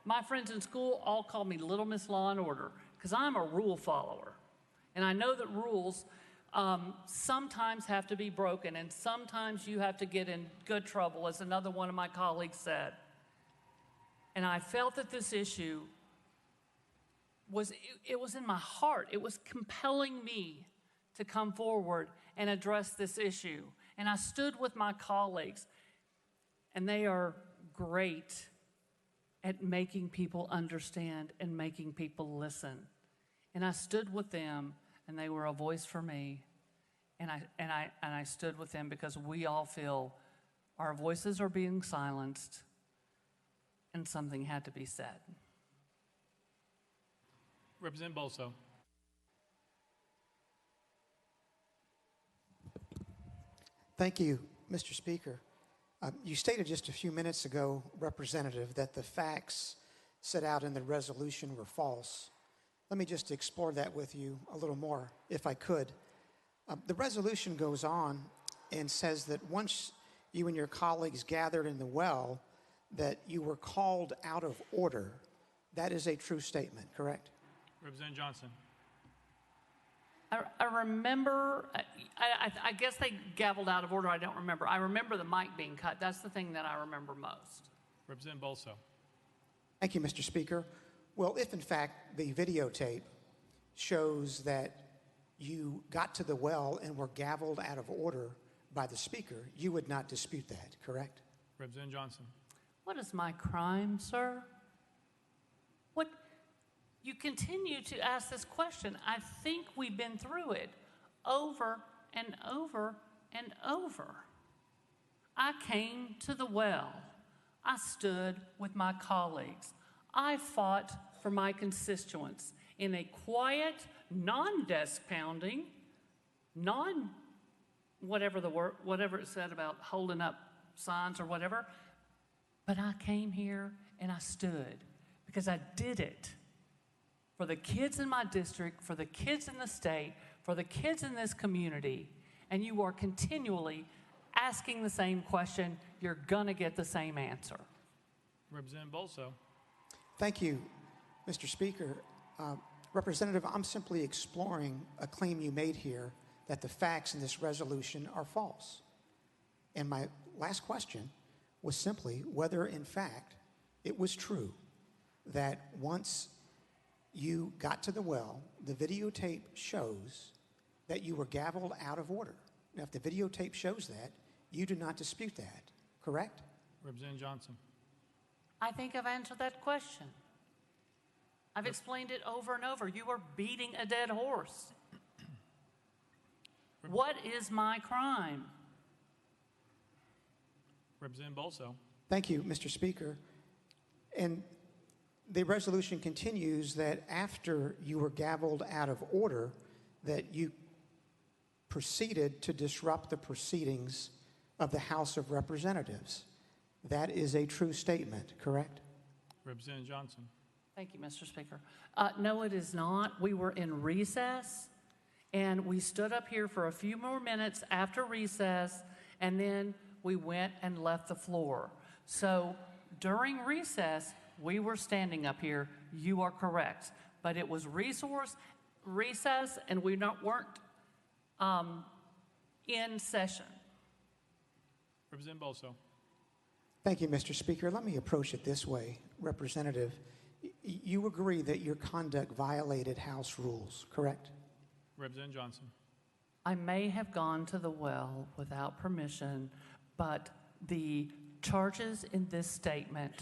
My friends in school all call me Little Miss Law and Order because I'm a rule follower. And I know that rules sometimes have to be broken, and sometimes you have to get in good trouble, as another one of my colleagues said. And I felt that this issue was in my heart. It was compelling me to come forward and address this issue. And I stood with my colleagues, and they are great at making people understand and making people listen. And I stood with them, and they were a voice for me. And I stood with them because we all feel our voices are being silenced, and something had to be said. Representative Bulso. Thank you, Mr. Speaker. You stated just a few minutes ago, Representative, that the facts set out in the resolution were false. Let me just explore that with you a little more, if I could. The resolution goes on and says that once you and your colleagues gathered in the well, that you were called out of order. That is a true statement, correct? Representative Johnson. I remember, I guess they gavelled out of order. I don't remember. I remember the mic being cut. That's the thing that I remember most. Representative Bulso. Thank you, Mr. Speaker. Well, if in fact the videotape shows that you got to the well and were gavelled out of order by the speaker, you would not dispute that, correct? Representative Johnson. What is my crime, sir? What? You continue to ask this question. I think we've been through it over and over and over. I came to the well. I stood with my colleagues. I fought for my constituents in a quiet, non-desk pounding, whatever it said about holding up signs or whatever. But I came here and I stood because I did it for the kids in my district, for the kids in the state, for the kids in this community. And you are continually asking the same question, you're gonna get the same answer. Representative Bulso. Thank you, Mr. Speaker. Representative, I'm simply exploring a claim you made here that the facts in this resolution are false. And my last question was simply whether, in fact, it was true that once you got to the well, the videotape shows that you were gavelled out of order. Now, if the videotape shows that, you do not dispute that, correct? Representative Johnson. I think I've answered that question. I've explained it over and over. You are beating a dead horse. What is my crime? Representative Bulso. Thank you, Mr. Speaker. And the resolution continues that after you were gavelled out of order, that you proceeded to disrupt the proceedings of the House of Representatives. That is a true statement, correct? Representative Johnson. Thank you, Mr. Speaker. No, it is not. We were in recess, and we stood up here for a few more minutes after recess, and then we went and left the floor. So during recess, we were standing up here. You are correct. But it was recess, and we weren't in session. Representative Bulso. Thank you, Mr. Speaker. Let me approach it this way. Representative, you agree that your conduct violated House rules, correct? Representative Johnson. I may have gone to the well without permission, but the charges in this statement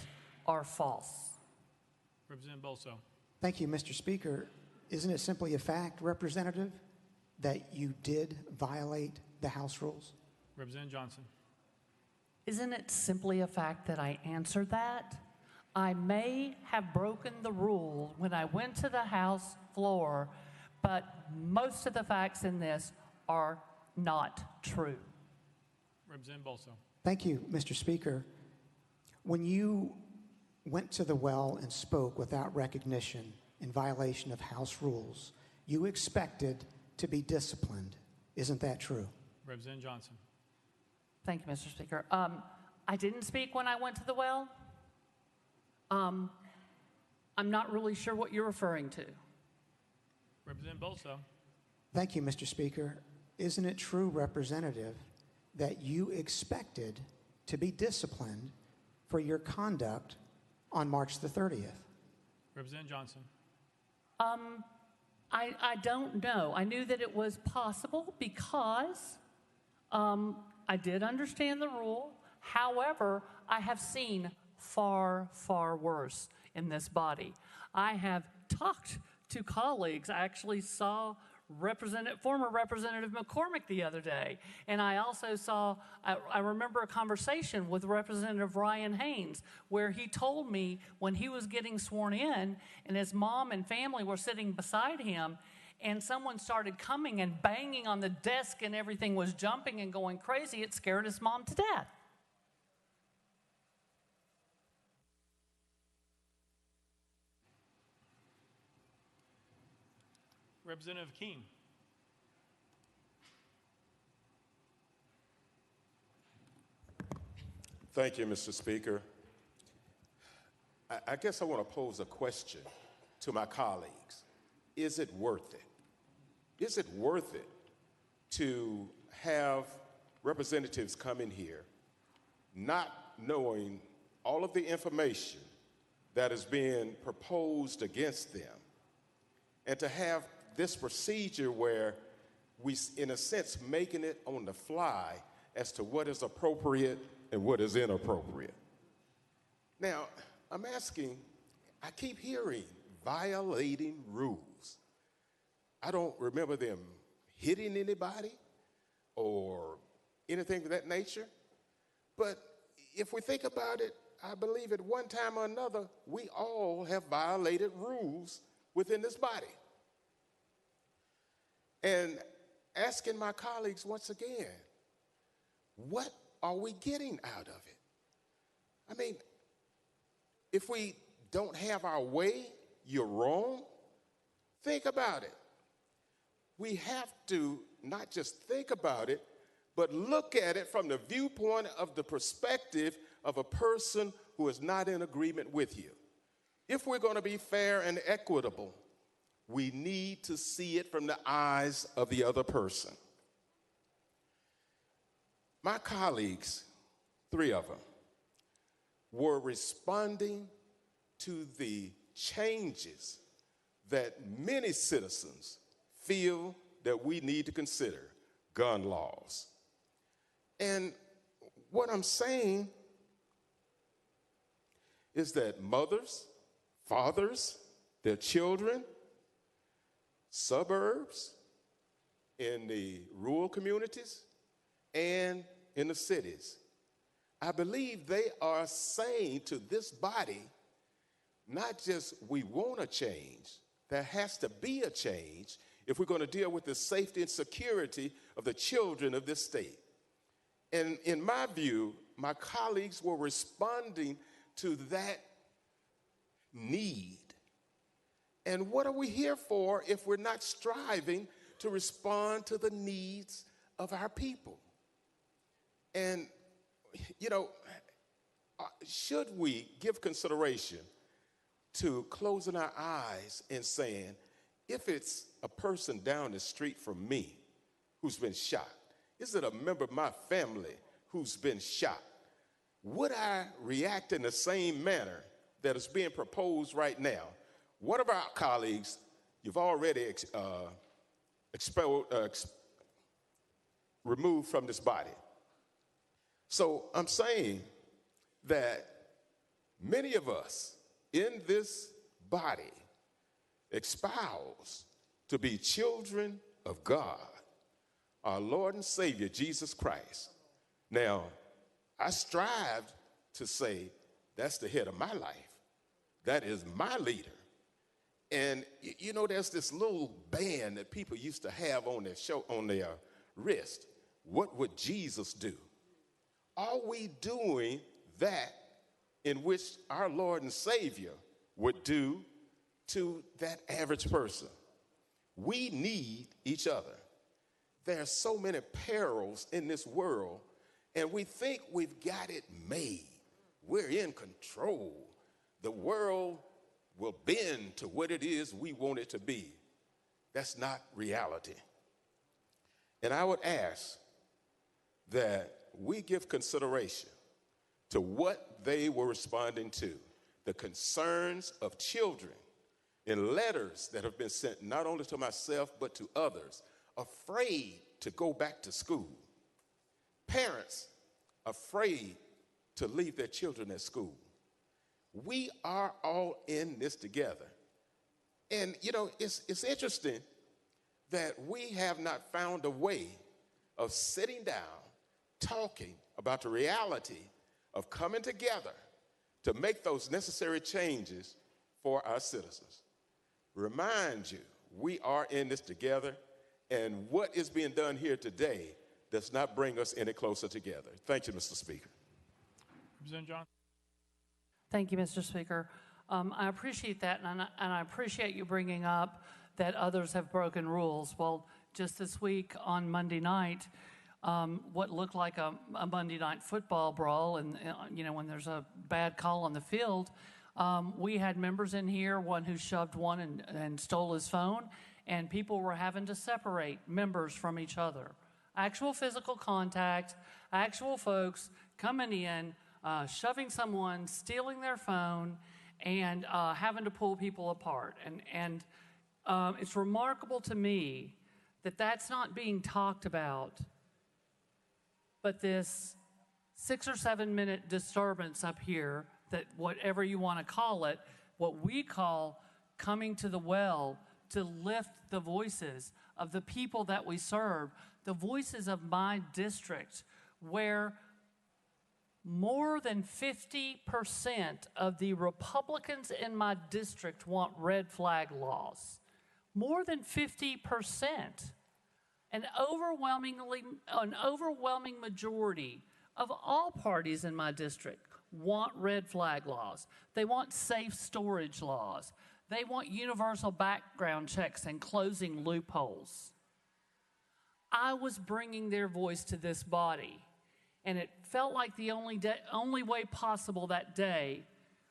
are false. Representative Bulso. Thank you, Mr. Speaker. Isn't it simply a fact, Representative, that you did violate the House rules? Representative Johnson. Isn't it simply a fact that I answered that? I may have broken the rule when I went to the House floor, but most of the facts in this are not true. Representative Bulso. Thank you, Mr. Speaker. When you went to the well and spoke without recognition in violation of House rules, you expected to be disciplined. Isn't that true? Representative Johnson. Thank you, Mr. Speaker. I didn't speak when I went to the well. I'm not really sure what you're referring to. Representative Bulso. Thank you, Mr. Speaker. Isn't it true, Representative, that you expected to be disciplined for your conduct on March the 30th? Representative Johnson. I don't know. I knew that it was possible because I did understand the rule. However, I have seen far, far worse in this body. I have talked to colleagues. I actually saw former Representative McCormick the other day. And I also I remember a conversation with Representative Ryan Haynes where he told me when he was getting sworn in and his mom and family were sitting beside him and someone started coming and banging on the desk and everything was jumping and going crazy, it scared his mom to death. Representative Hakeem. Thank you, Mr. Speaker. I guess I want to pose a question to my colleagues. Is it worth it? Is it worth it to have representatives come in here not knowing all of the information that is being proposed against them, and to have this procedure where we, in a sense, making it on the fly as to what is appropriate and what is inappropriate? Now, I'm asking, I keep hearing violating rules. I don't remember them hitting anybody. or anything of that nature. But if we think about it, I believe at one time or another, we all have violated rules within this body. And asking my colleagues once again, what are we getting out of it? I mean, if we don't have our way, you're wrong. Think about it. We have to not just think about it, but look at it from the viewpoint of the perspective of a person who is not in agreement with you. If we're going to be fair and equitable, we need to see it from the eyes of the other person. My colleagues, 3 of them, were responding to the changes that many citizens feel that we need to consider, gun laws. And what I'm saying is that mothers, fathers, their children, suburbs, in the rural communities, and in the cities, I believe they are saying to this body, not just we want a change, there has to be a change if we're going to deal with the safety and security of the children of this state. And in my view, my colleagues were responding to that need. And what are we here for if we're not striving to respond to the needs of our people? And, you know, should we give consideration to closing our eyes and saying, if it's a person down the street from me who's been shot, is it a member of my family who's been shot? Would I react in the same manner that is being proposed right now? One of our colleagues, you've already removed from this body. So I'm saying that many of us in this body espouse to be children of God, our Lord and Savior, Jesus Christ. Now, I strive to say that's the head of my life. That is my leader. And you know, there's this little band that people used to have on their wrist. What would Jesus do? Are we doing that in which our Lord and Savior would do to that average person? We need each other. There are so many perils in this world, and we think we've got it made. We're in control. The world will bend to what it is we want it to be. That's not reality. And I would ask that we give consideration to what they were responding to, the concerns of children in letters that have been sent not only to myself but to others, afraid to go back to school. Parents afraid to leave their children at school. We are all in this together. And, you know, it's interesting that we have not found a way of sitting down, talking about the reality of coming together to make those necessary changes for our citizens. Remind you, we are in this together, and what is being done here today does not bring us any closer together. Thank you, Mr. Speaker. Representative Johnson. Thank you, Mr. Speaker. I appreciate that, and I appreciate you bringing up that others have broken rules. Well, just this week on Monday night, what looked like a Monday night football brawl, and you know, when there's a bad call on the field, we had members in here, one who shoved one and stole his phone, and people were having to separate members from each other. Actual physical contact, actual folks coming in, shoving someone, stealing their phone, and having to pull people apart. And it's remarkable to me that that's not being talked about, but this 6 or 7 minute disturbance up here, that whatever you want to call it, what we call coming to the well to lift the voices of the people that we serve, the voices of my district, where more than 50% of the Republicans in my district want red flag laws. More than 50%. An overwhelming majority of all parties in my district want red flag laws. They want safe storage laws. They want universal background checks and closing loopholes. I was bringing their voice to this body, and it felt like the only way possible that day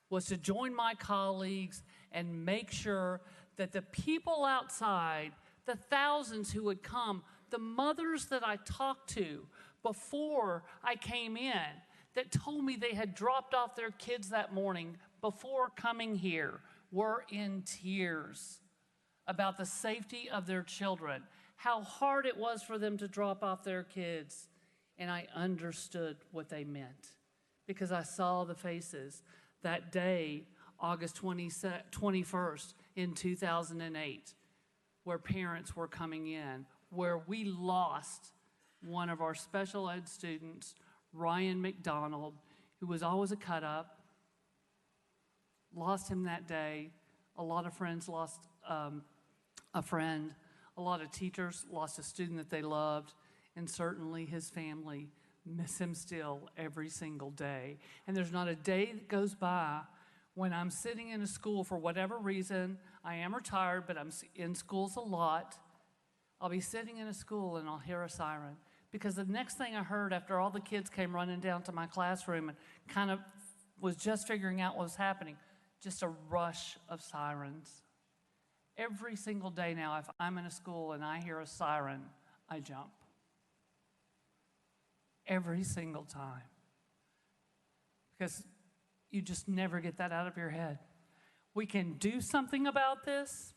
was to join my colleagues and make sure that the people outside, the thousands who would come, the mothers that I talked to before I came in that told me they had dropped off their kids that morning before coming here were in tears about the safety of their children, how hard it was for them to drop off their kids. And I understood what they meant because I saw the faces that day, August 21st in 2008, where parents were coming in, where we lost one of our special ed students, Ryan McDonald, who was always a cut-up. Lost him that day. A lot of friends lost a friend. A lot of teachers lost a student that they loved. And certainly his family miss him still every single day. And there's not a day that goes by when I'm sitting in a school for whatever reason. I am retired, but I'm in schools a lot. I'll be sitting in a school and I'll hear a siren. Because the next thing I heard after all the kids came running down to my classroom and kind of was just figuring out what was happening, just a rush of sirens. Every single day now, if I'm in a school and I hear a siren, I jump. Every single time. Because you just never get that out of your head. We can do something about this.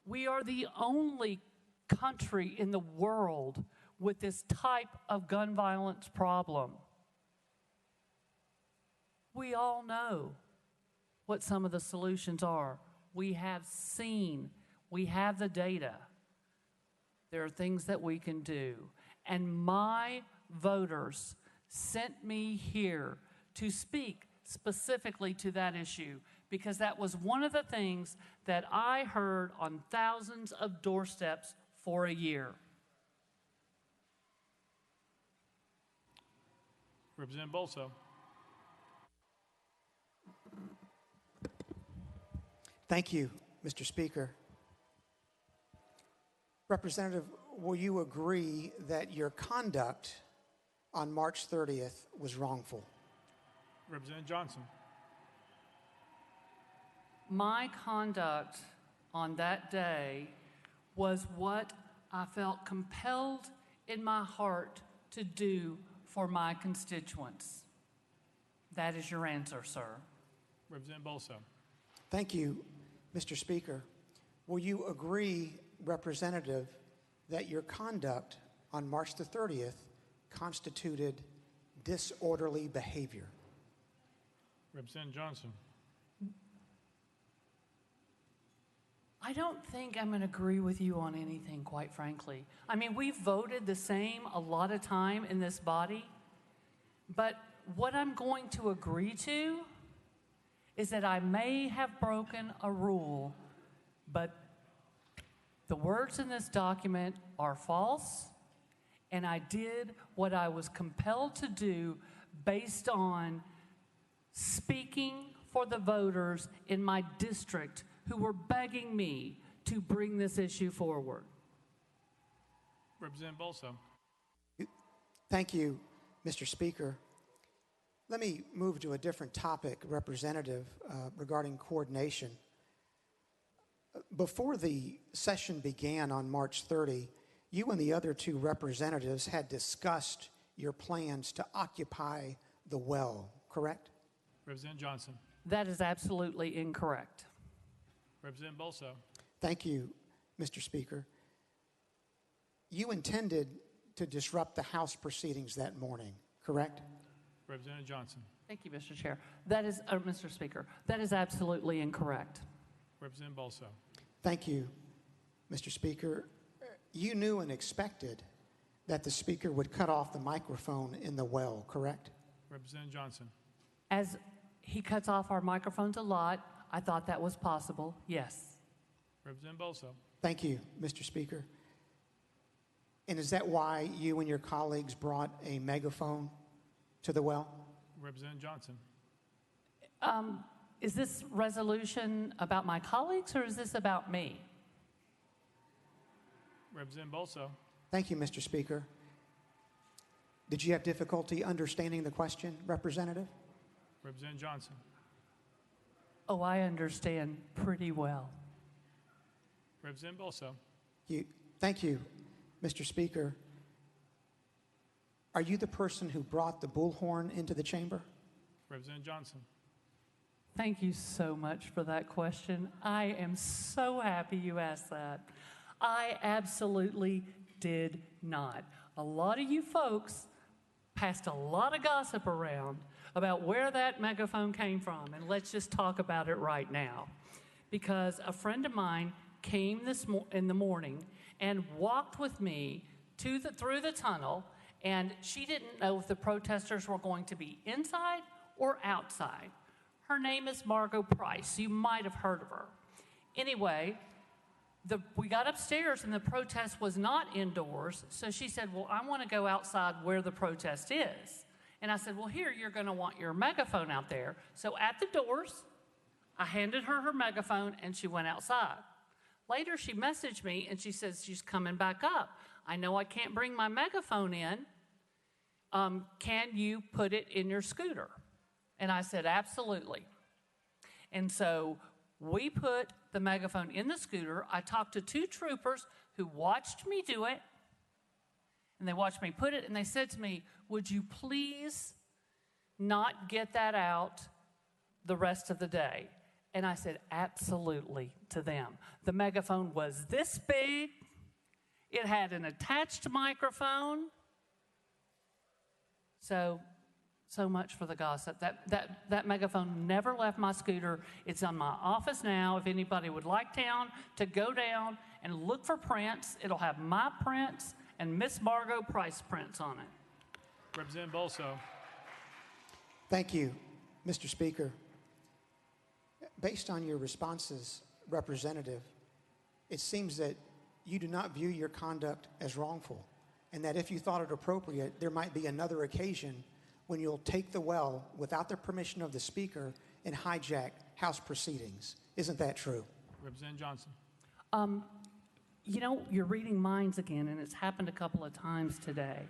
We are the only country in the world with this type of gun violence problem. We all know what some of the solutions are. We have seen, we have the data. There are things that we can do. And my voters sent me here to speak specifically to that issue because that was one of the things that I heard on thousands of doorsteps for a year. Representative Bulso. Thank you, Mr. Speaker. Representative, will you agree that your conduct on March 30th was wrongful? Representative Johnson. My conduct on that day was what I felt compelled in my heart to do for my constituents. That is your answer, sir. Representative Bulso. Thank you, Mr. Speaker. Will you agree, Representative, that your conduct on March the 30th constituted disorderly behavior? Representative Johnson. I don't think I'm going to agree with you on anything, quite frankly. I mean, we've voted the same a lot of time in this body, but what I'm going to agree to is that I may have broken a rule, but the words in this document are false, and I did what I was compelled to do based on speaking for the voters in my district who were begging me to bring this issue forward. Representative Bulso. Thank you, Mr. Speaker. Let me move to a different topic, Representative, regarding coordination. Before the session began on March 30, you and the other two representatives had discussed your plans to occupy the well, correct? Representative Johnson. That is absolutely incorrect. Representative Bulso. Thank you, Mr. Speaker. You intended to disrupt the House proceedings that morning, correct? Representative Johnson. Thank you, Mr. Chair. That is, Mr. Speaker, that is absolutely incorrect. Representative Bulso. Thank you, Mr. Speaker. you knew and expected that the speaker would cut off the microphone in the well, correct? Representative Johnson. As he cuts off our microphones a lot, I thought that was possible, yes. Representative Bulso. Thank you, Mr. Speaker. And is that why you and your colleagues brought a megaphone to the well? Representative Johnson. Is this resolution about my colleagues or is this about me? Representative Bulso. Thank you, Mr. Speaker. Did you have difficulty understanding the question, Representative? Representative Johnson. Oh, I understand pretty well. Representative Bulso. Thank you, Mr. Speaker. Are you the person who brought the bullhorn into the chamber? Representative Johnson. Thank you so much for that question. I am so happy you asked that. I absolutely did not. A lot of you folks passed a lot of gossip around about where that megaphone came from, and let's just talk about it right now. Because a friend of mine came in the morning and walked with me through the tunnel, and she didn't know if the protesters were going to be inside or outside. Her name is Margot Price. You might have heard of her. Anyway, we got upstairs and the protest was not indoors, so she said, well, I want to go outside where the protest is. And I said, well, here, you're going to want your megaphone out there. So at the doors, I handed her her megaphone and she went outside. Later, she messaged me and she says she's coming back up. I know I can't bring my megaphone in. Can you put it in your scooter? And I said, absolutely. And so we put the megaphone in the scooter. I talked to two troopers who watched me do it, and they watched me put it, and they said to me, would you please not get that out the rest of the day? And I said, absolutely, to them. The megaphone was this big. It had an attached microphone. So much for the gossip. That megaphone never left my scooter. It's on my office now. If anybody would like to go down and look for prints, it'll have my prints and Miss Margot Price prints on it. Representative Bulso. Thank you, Mr. Speaker. Based on your responses, Representative, it seems that you do not view your conduct as wrongful, and that if you thought it appropriate, there might be another occasion when you'll take the well without the permission of the Speaker and hijack House proceedings. Isn't that true? Representative Johnson. You know, you're reading minds again, and it's happened a couple of times today.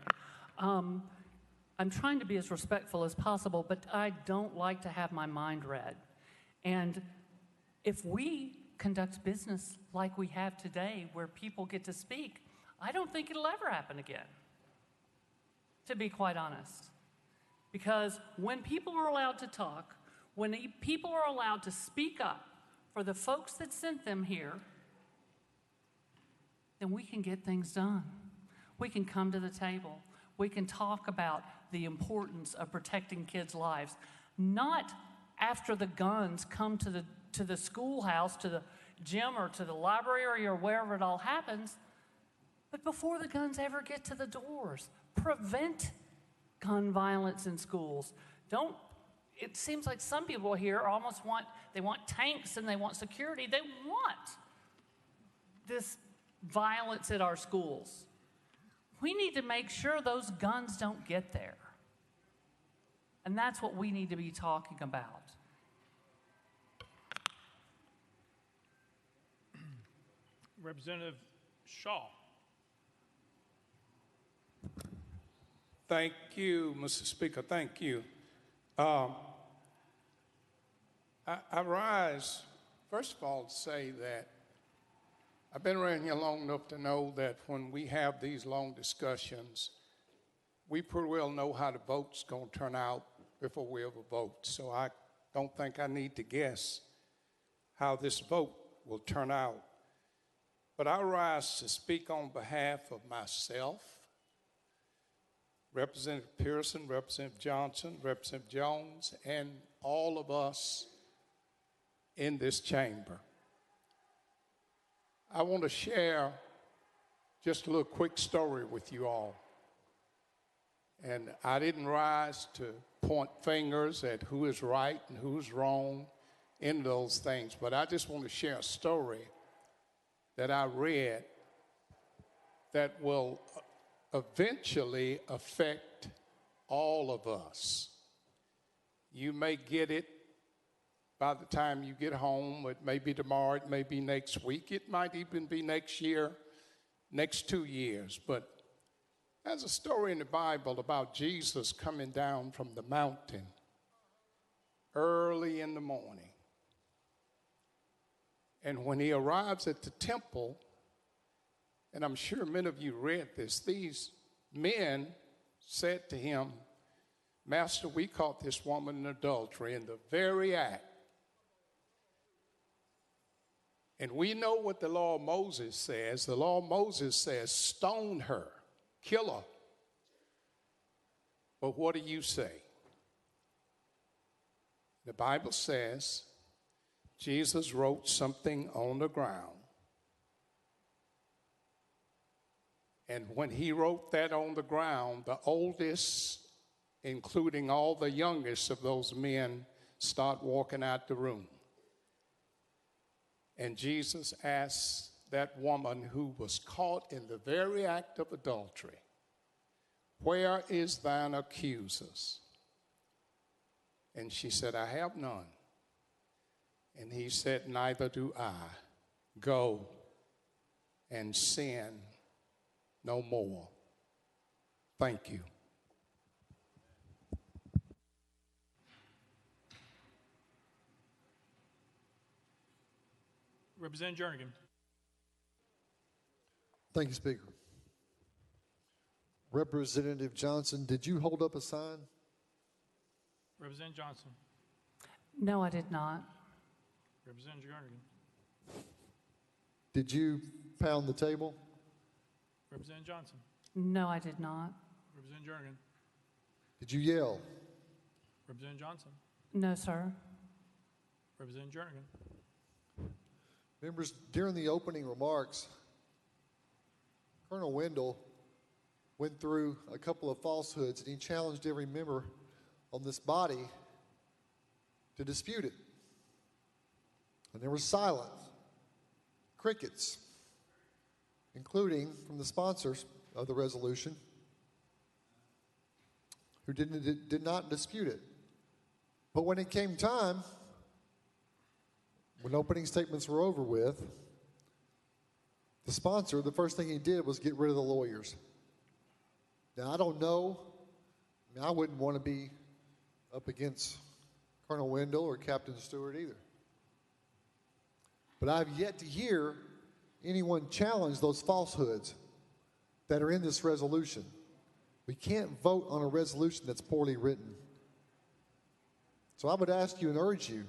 I'm trying to be as respectful as possible, but I don't like to have my mind read. And if we conduct business like we have today, where people get to speak, I don't think it'll ever happen again, to be quite honest. Because when people are allowed to talk, when people are allowed to speak up for the folks that sent them here, then we can get things done. We can come to the table. We can talk about the importance of protecting kids' lives, not after the guns come to the schoolhouse, to the gym, or to the library, or wherever it all happens, but before the guns ever get to the doors. Prevent gun violence in schools. It seems like some people here they want tanks and they want security. They want this violence at our schools. We need to make sure those guns don't get there. And that's what we need to be talking about. Representative Shaw. Thank you, Mr. Speaker. Thank you. I rise, first of all, to say that I've been around here long enough to know that when we have these long discussions, we pretty well know how the vote's going to turn out before we ever vote. So I don't think I need to guess how this vote will turn out. But I rise to speak on behalf of myself, Representative Pearson, Representative Johnson, Representative Jones, and all of us in this chamber. I want to share just a little quick story with you all. And I didn't rise to point fingers at who is right and who's wrong in those things, but I just want to share a story that I read that will eventually affect all of us. You may get it by the time you get home. It may be tomorrow, it may be next week, it might even be next year, next 2 years. But there's a story in the Bible about Jesus coming down from the mountain early in the morning. And when he arrives at the temple, and I'm sure many of you read this, these men said to him, "Master, we caught this woman in adultery in the very act. And we know what the law of Moses says. The law of Moses says, stone her, kill her. But what do you say?" The Bible says Jesus wrote something on the ground. And when he wrote that on the ground, the oldest, including all the youngest of those men, start walking out the room. And Jesus asked that woman who was caught in the very act of adultery, "Where is thine accusers?" And she said, "I have none." And he said, "Neither do I. Go and sin no more." Thank you. Representative Jernigan. Thank you, Speaker. Representative Johnson, did you hold up a sign? Representative Johnson. No, I did not. Representative Jernigan. Did you pound the table? Representative Johnson. No, I did not. Representative Jernigan. Did you yell? Representative Johnson. No, sir. Representative Jernigan. Members, during the opening remarks, Colonel Wendel went through a couple of falsehoods, and he challenged every member on this body to dispute it. And there was silence, crickets, including from the sponsors of the resolution, who did not dispute it. But when it came time, when opening statements were over with, the sponsor, the first thing he did was get rid of the lawyers. Now, I don't know. I wouldn't want to be up against Colonel Wendell or Captain Stewart either. But I've yet to hear anyone challenge those falsehoods that are in this resolution. We can't vote on a resolution that's poorly written. So I would ask you and urge you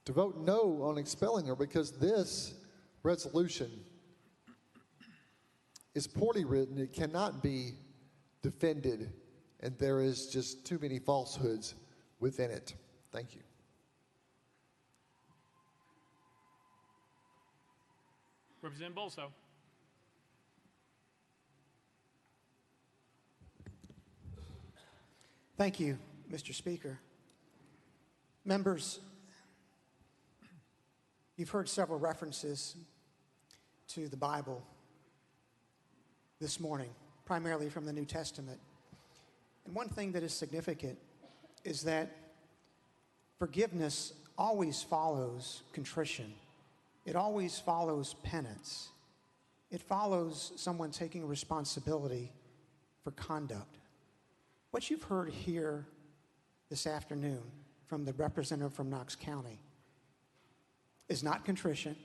to vote no on expelling her, because this resolution is poorly written. It cannot be defended, and there is just too many falsehoods within it. Thank you. Representative Bulso. Thank you, Mr. Speaker. Members, you've heard several references to the Bible this morning, primarily from the New Testament. And one thing that is significant is that forgiveness always follows contrition. It always follows penance. It follows someone taking responsibility for conduct. What you've heard here this afternoon from the representative from Knox County is not contrition.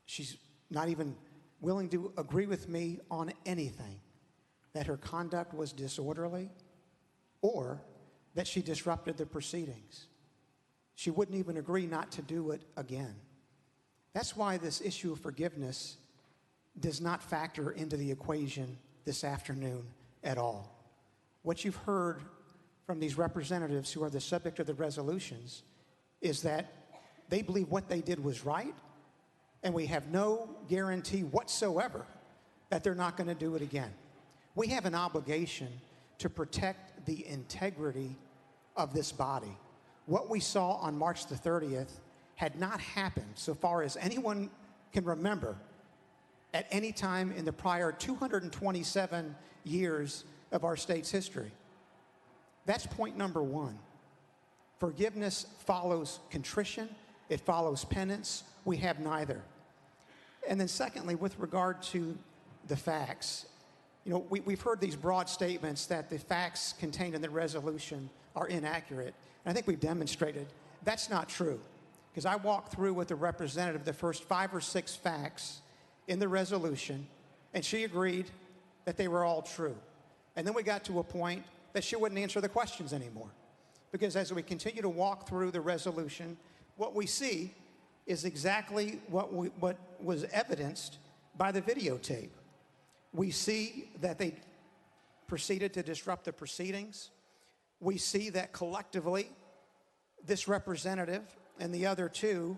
She's not even willing to agree with me on anything, that her conduct was disorderly or that she disrupted the proceedings. She wouldn't even agree not to do it again. That's why this issue of forgiveness does not factor into the equation this afternoon at all. What you've heard from these representatives who are the subject of the resolutions is that They believe what they did was right, and we have no guarantee whatsoever that they're not going to do it again. We have an obligation to protect the integrity of this body. What we saw on March the 30th had not happened, so far as anyone can remember, at any time in the prior 227 years of our state's history. That's point number one. Forgiveness follows contrition. It follows penance. We have neither. And then secondly, with regard to the facts, you know, we've heard these broad statements that the facts contained in the resolution are inaccurate. And I think we've demonstrated that's not true. Because I walked through with the representative the first 5 or 6 facts in the resolution, and she agreed that they were all true. And then we got to a point that she wouldn't answer the questions anymore. Because as we continue to walk through the resolution, what we see is exactly what was evidenced by the videotape. We see that they proceeded to disrupt the proceedings. We see that collectively, this representative and the other 2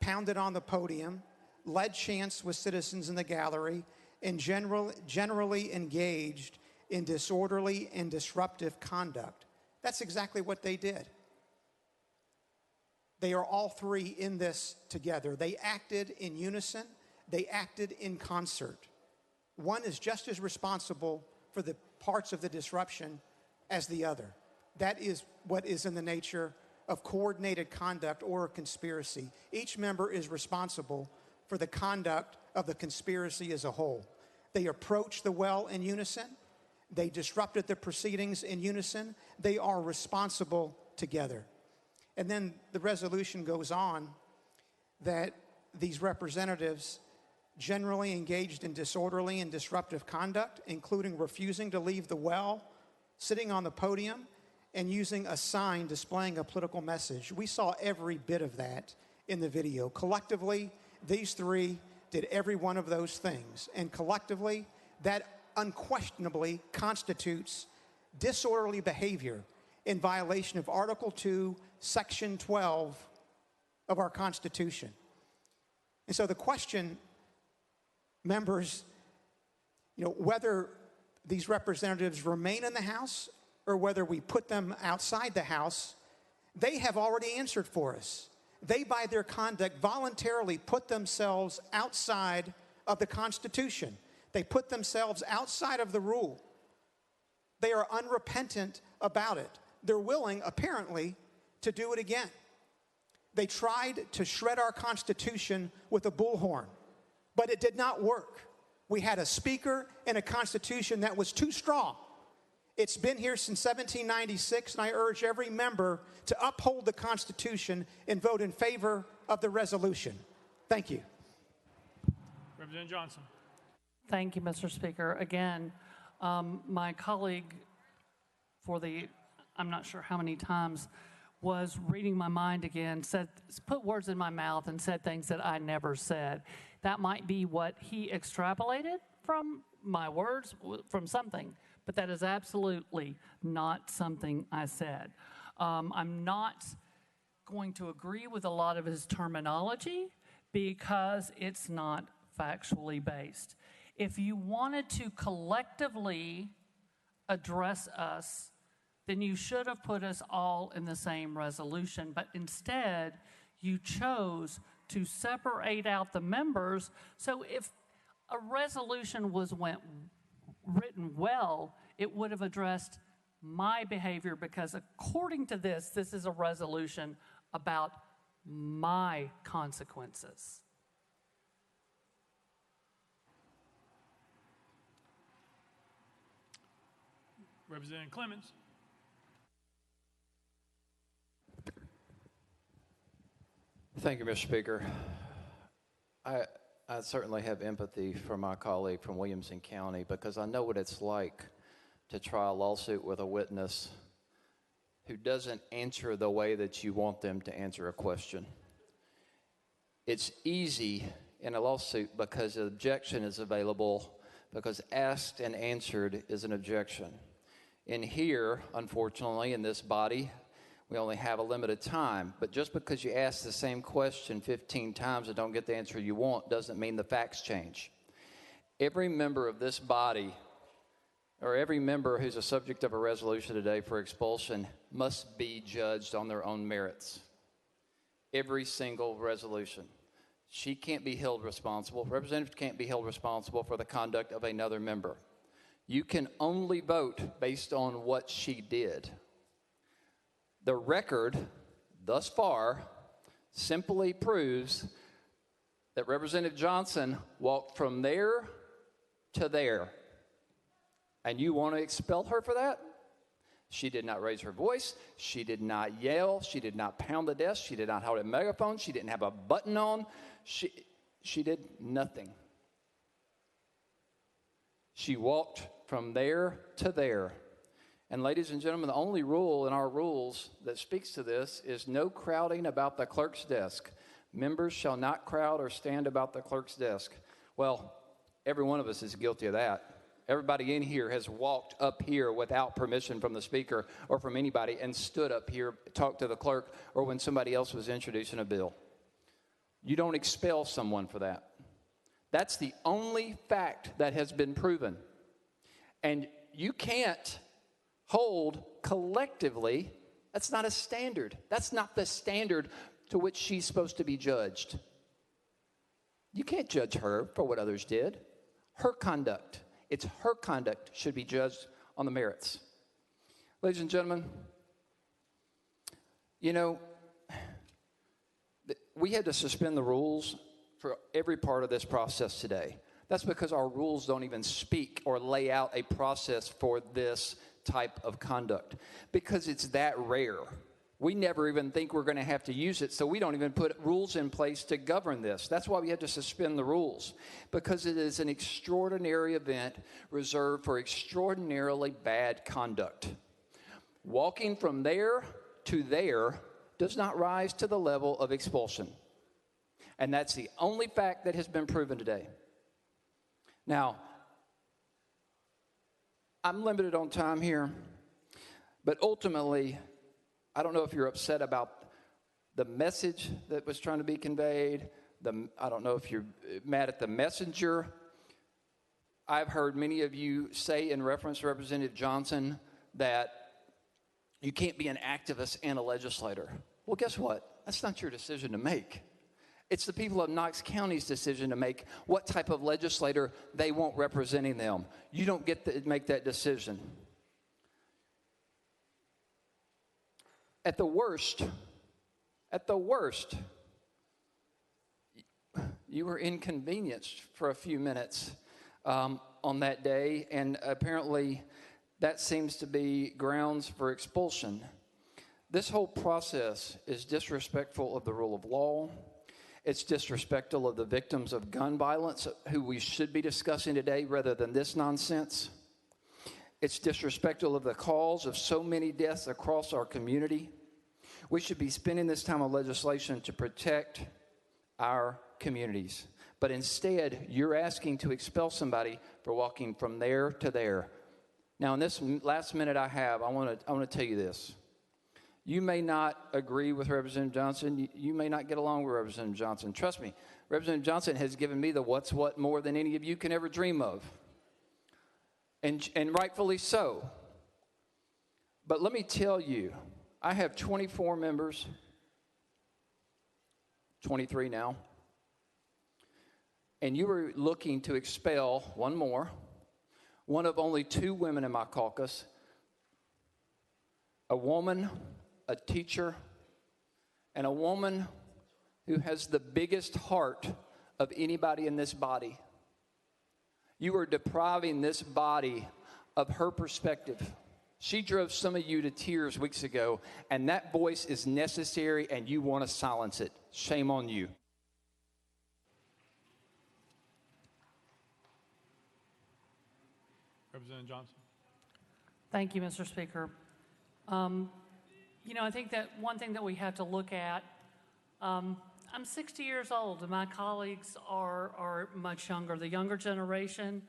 pounded on the podium, led chants with citizens in the gallery, and generally engaged in disorderly and disruptive conduct. That's exactly what they did. They are all 3 in this together. They acted in unison. They acted in concert. One is just as responsible for the parts of the disruption as the other. That is what is in the nature of coordinated conduct or a conspiracy. Each member is responsible for the conduct of the conspiracy as a whole. They approached the well in unison. They disrupted the proceedings in unison. They are responsible together. And then the resolution goes on that these representatives generally engaged in disorderly and disruptive conduct, including refusing to leave the well, sitting on the podium, and using a sign displaying a political message. We saw every bit of that in the video. Collectively, these 3 did every one of those things. And collectively, that unquestionably constitutes disorderly behavior in violation of Article 2, Section 12 of our Constitution. And so the question, members, you know, whether these representatives remain in the House or whether we put them outside the House, they have already answered for us. They, by their conduct, voluntarily put themselves outside of the Constitution. They put themselves outside of the rule. They are unrepentant about it. They're willing, apparently, to do it again. They tried to shred our Constitution with a bullhorn, but it did not work. We had a speaker and a Constitution that was too strong. It's been here since 1796, and I urge every member to uphold the Constitution and vote in favor of the resolution. Thank you. Representative Johnson. Thank you, Mr. Speaker. Again, my colleague I'm not sure how many times, was reading my mind again, put words in my mouth and said things that I never said. That might be what he extrapolated from my words, from something, but that is absolutely not something I said. I'm not going to agree with a lot of his terminology because it's not factually based. If you wanted to collectively address us, then you should have put us all in the same resolution. But instead, you chose to separate out the members. So if a resolution was written well, it would have addressed my behavior, because according to this is a resolution about my consequences. Representative Clemmons. Thank you, Mr. Speaker. I certainly have empathy for my colleague from Williamson County, because I know what it's like to try a lawsuit with a witness who doesn't answer the way that you want them to answer a question. It's easy in a lawsuit because the objection is available, because asked and answered is an objection. And here, unfortunately, in this body, We only have a limited time. But just because you ask the same question 15 times and don't get the answer you want doesn't mean the facts change. Every member of this body, or every member who's a subject of a resolution today for expulsion, must be judged on their own merits. Every single resolution. She can't be held responsible. Representative can't be held responsible for the conduct of another member. You can only vote based on what she did. The record thus far simply proves that Representative Johnson walked from there to there. And you want to expel her for that? She did not raise her voice. She did not yell. She did not pound the desk. She did not hold a megaphone. She didn't have a button on. She did nothing. She walked from there to there. And ladies and gentlemen, the only rule in our rules that speaks to this is no crowding about the clerk's desk. Members shall not crowd or stand about the clerk's desk. Well, every one of us is guilty of that. Everybody in here has walked up here without permission from the speaker or from anybody and stood up here, talked to the clerk, or when somebody else was introducing a bill. You don't expel someone for that. That's the only fact that has been proven. And you can't hold collectively. That's not a standard. That's not the standard to which she's supposed to be judged. You can't judge her for what others did. Her conduct. It's her conduct should be judged on the merits. Ladies and gentlemen, you know, we had to suspend the rules for every part of this process today. That's because our rules don't even speak or lay out a process for this type of conduct, because it's that rare. We never even think we're going to have to use it, so we don't even put rules in place to govern this. That's why we had to suspend the rules, because it is an extraordinary event reserved for extraordinarily bad conduct. Walking from there to there does not rise to the level of expulsion. And that's the only fact that has been proven today. Now, I'm limited on time here, but ultimately, I don't know if you're upset about the message that was trying to be conveyed. I don't know if you're mad at the messenger. I've heard many of you say in reference to Representative Johnson that you can't be an activist and a legislator. Well, guess what? That's not your decision to make. It's the people of Knox County's decision to make what type of legislator they want representing them. You don't get to make that decision. At the worst, you were inconvenienced for a few minutes on that day, and apparently that seems to be grounds for expulsion. This whole process is disrespectful of the rule of law. It's disrespectful of the victims of gun violence, who we should be discussing today rather than this nonsense. It's disrespectful of the cause of so many deaths across our community. We should be spending this time of legislation to protect our communities. But instead, you're asking to expel somebody for walking from there to there. Now, in this last minute I have, I want to tell you this. You may not agree with Representative Johnson. You may not get along with Representative Johnson. Trust me, Representative Johnson has given me the what's what more than any of you can ever dream of. And rightfully so. But let me tell you, I have 24 members, 23 now, and you were looking to expel one more, one of only 2 women in my caucus, a woman, a teacher, and a woman who has the biggest heart of anybody in this body. You are depriving this body of her perspective. She drove some of you to tears weeks ago, and that voice is necessary, and you want to silence it. Shame on you. Representative Johnson. Thank you, Mr. Speaker. You know, I think that one thing that we have to look at, I'm 60 years old, and my colleagues are much younger. The younger generation,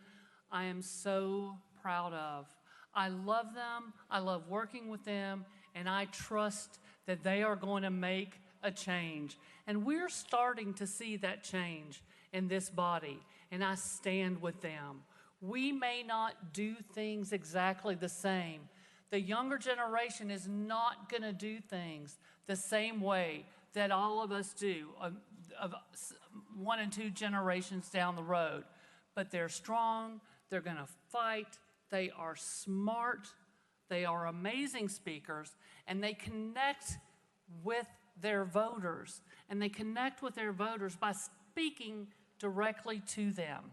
I am so proud of. I love them, I love working with them, and I trust that they are going to make a change. And we're starting to see that change in this body, and I stand with them. We may not do things exactly the same. The younger generation is not going to do things the same way that all of us do, of 1 and 2 generations down the road. But they're strong, they're going to fight, they are smart, they are amazing speakers, and they connect with their voters. And they connect with their voters by speaking directly to them.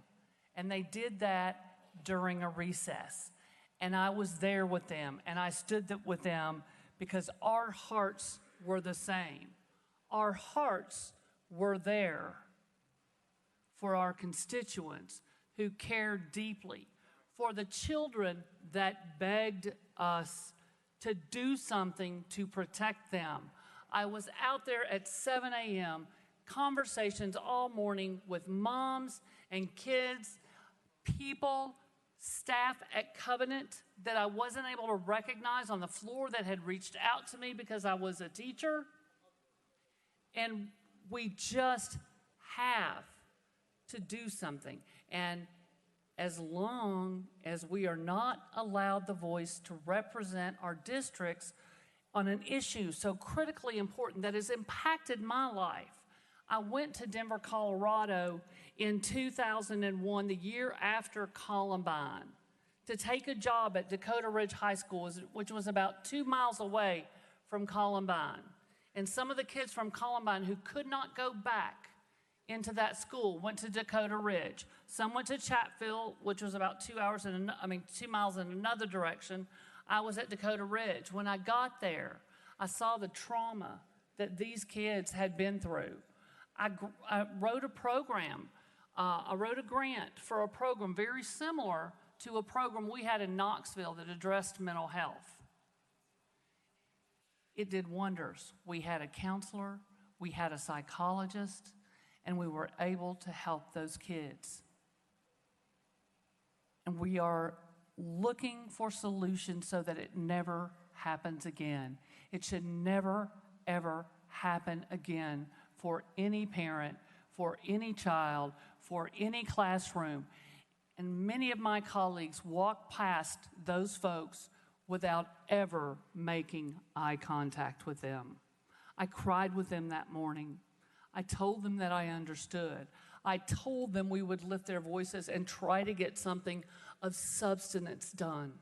And they did that during a recess. And I was there with them, and I stood with them because our hearts were the same. Our hearts were there for our constituents who cared deeply, for the children that begged us to do something to protect them. I was out there at 7 a.m., conversations all morning with moms and kids, people, staff at Covenant that I wasn't able to recognize on the floor that had reached out to me because I was a teacher. And we just have to do something. And as long as we are not allowed the voice to represent our districts on an issue so critically important that has impacted my life. I went to Denver, Colorado in 2001, the year after Columbine, to take a job at Dakota Ridge High School, which was about 2 miles away from Columbine. And some of the kids from Columbine who could not go back into that school went to Dakota Ridge. Some went to Chatfield, which was about 2 miles in another direction. I was at Dakota Ridge. When I got there, I saw the trauma that these kids had been through. I wrote a program. I wrote a grant for a program very similar to a program we had in Knoxville that addressed mental health. It did wonders. We had a counselor, we had a psychologist, and we were able to help those kids. And we are looking for solutions so that it never happens again. It should never, ever happen again for any parent, for any child, for any classroom. And many of my colleagues walk past those folks without ever making eye contact with them. I cried with them that morning. I told them that I understood. I told them we would lift their voices and try to get something of substance done,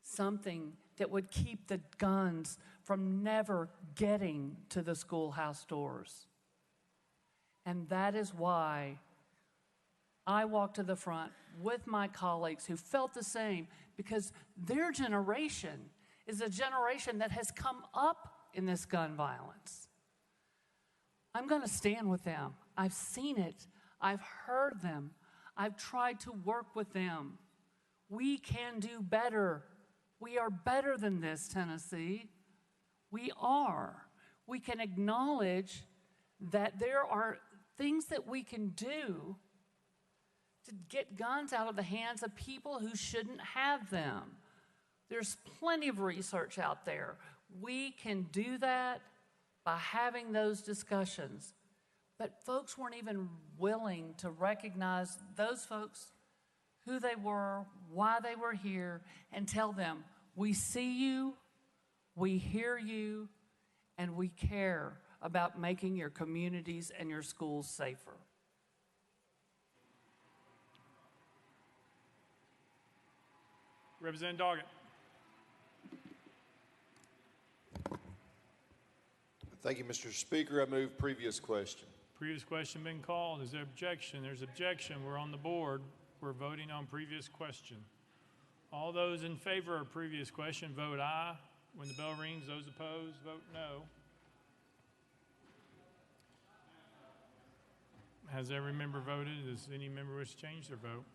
something that would keep the guns from never getting to the schoolhouse doors. And that is why I walked to the front with my colleagues who felt the same, because their generation is a generation that has come up in this gun violence. I'm going to stand with them. I've seen it. I've heard them. I've tried to work with them. We can do better. We are better than this, Tennessee. We are. We can acknowledge that there are things that we can do to get guns out of the hands of people who shouldn't have them. There's plenty of research out there. We can do that by having those discussions. But folks weren't even willing to recognize those folks, who they were, why they were here, and tell them, we see you, we hear you, and we care about making your communities and your schools safer. Representative Doggett. Thank you, Mr. Speaker. I move previous question. Previous question been called. Is there objection? There's objection. We're on the board. We're voting on previous question. All those in favor of previous question, vote aye. When the bell rings, those opposed, vote no. Has every member voted? Does any member wish to change their vote?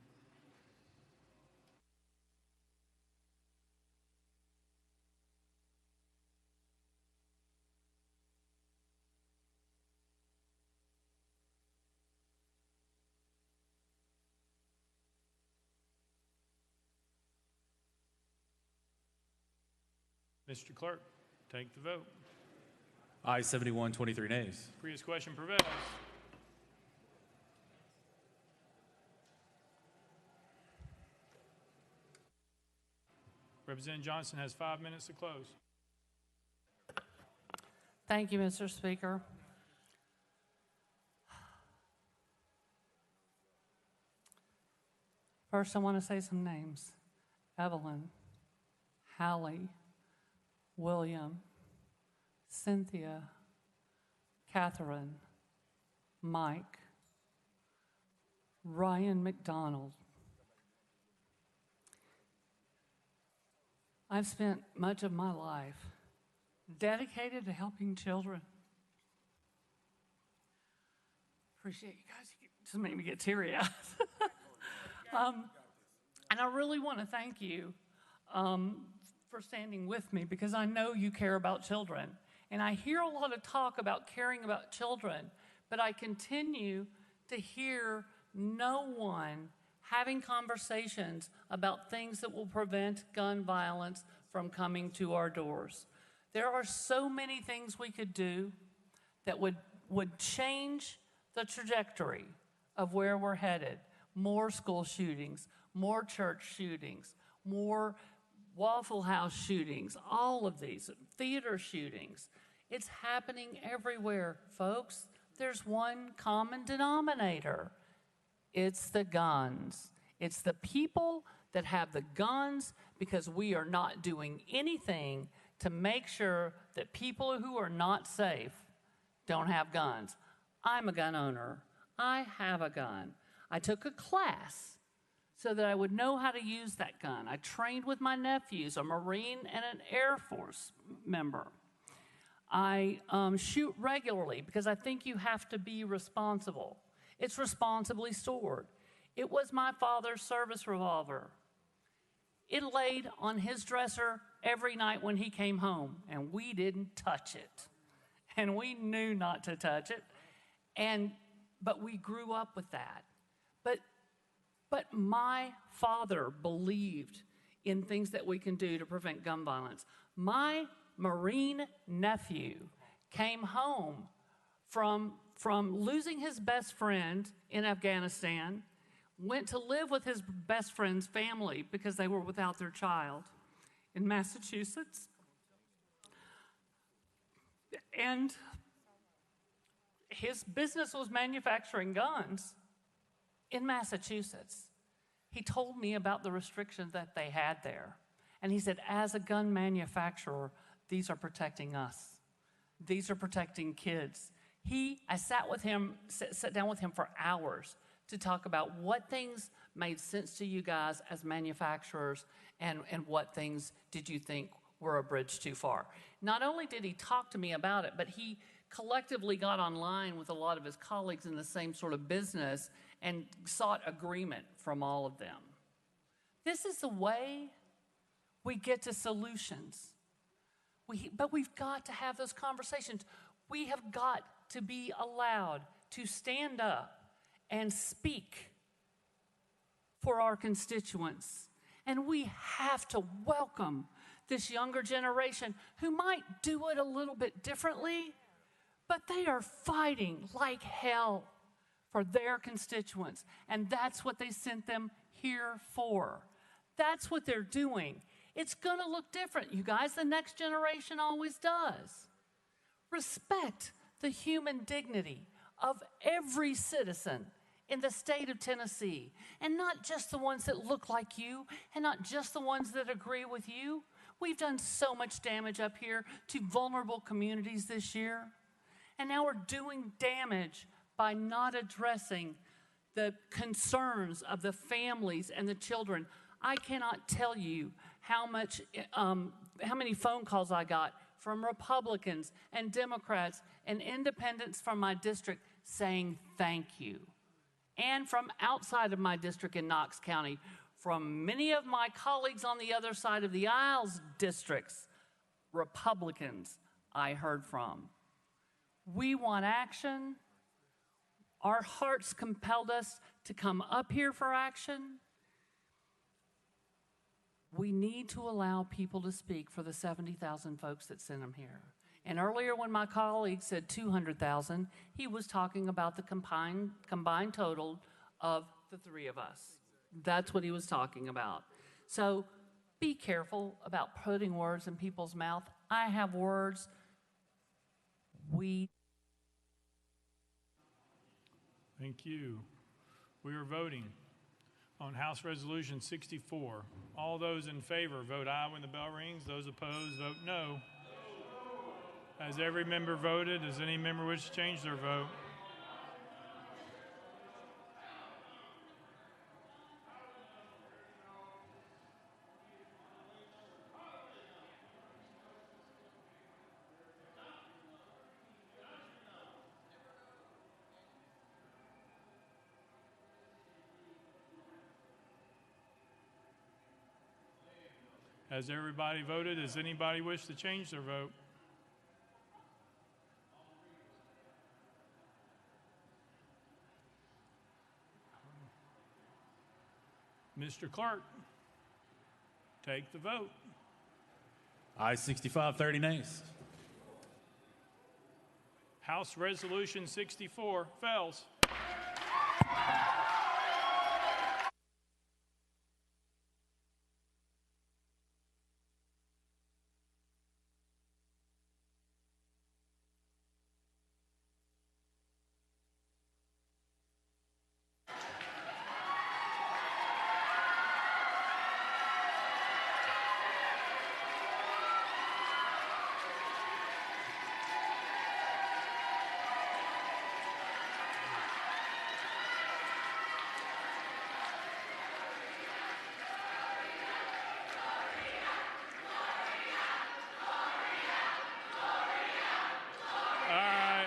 Mr. Clerk, take the vote. Ayes 71, 23 nays. Previous question prevails. Representative Johnson has 5 minutes to close. Thank you, Mr. Speaker. First, I want to say some names. Evelyn, Hallie, William, Cynthia, Catherine, Mike, Ryan McDonald. I've spent much of my life dedicated to helping children. Appreciate you guys. You just made me get teary-eyed. And I really want to thank you for standing with me, because I know you care about children. And I hear a lot of talk about caring about children, but I continue to hear no one having conversations about things that will prevent gun violence from coming to our doors. There are so many things we could do that would change the trajectory of where we're headed. More school shootings, more church shootings, more Waffle House shootings, all of these, theater shootings. It's happening everywhere, folks. There's one common denominator. It's the guns. It's the people that have the guns, because we are not doing anything to make sure that people who are not safe don't have guns. I'm a gun owner. I have a gun. I took a class so that I would know how to use that gun. I trained with my nephews, a Marine and an Air Force member. I shoot regularly because I think you have to be responsible. It's responsibly stored. It was my father's service revolver. It laid on his dresser every night when he came home, and we didn't touch it. And we knew not to touch it. But we grew up with that. But my father believed in things that we can do to prevent gun violence. My Marine nephew came home from losing his best friend in Afghanistan, went to live with his best friend's family because they were without their child in Massachusetts. And his business was manufacturing guns in Massachusetts. He told me about the restrictions that they had there. And he said, as a gun manufacturer, these are protecting us. These are protecting kids. I sat down with him for hours to talk about what things made sense to you guys as manufacturers, and what things did you think were a bridge too far. Not only did he talk to me about it, but he collectively got online with a lot of his colleagues in the same sort of business and sought agreement from all of them. This is the way we get to solutions. But we've got to have those conversations. We have got to be allowed to stand up and speak for our constituents. And we have to welcome this younger generation who might do it a little bit differently, but they are fighting like hell for their constituents. And that's what they sent them here for. That's what they're doing. It's going to look different, you guys. The next generation always does. Respect the human dignity of every citizen in the state of Tennessee, and not just the ones that look like you, and not just the ones that agree with you. We've done so much damage up here to vulnerable communities this year, and now we're doing damage by not addressing the concerns of the families and the children. I cannot tell you how many phone calls I got from Republicans and Democrats and independents from my district saying thank you. And from outside of my district in Knox County, from many of my colleagues on the other side of the aisles districts, Republicans I heard from. We want action. Our hearts compelled us to come up here for action. We need to allow people to speak for the 70,000 folks that sent them here. And earlier when my colleague said 200,000, he was talking about the combined total of the three of us. That's what he was talking about. So be careful about putting words in people's mouth. I have words. Thank you. We are voting on House Resolution 64. All those in favor vote aye when the bell rings. Those opposed vote no. Has every member voted? Does any member wish to change their vote? Has everybody voted? Does anybody wish to change their vote? Mr. Clerk, take the vote. Aye 65, 30 nays. House Resolution 64 fails.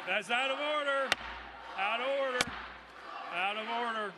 That's out of order. Out of order. Out of order.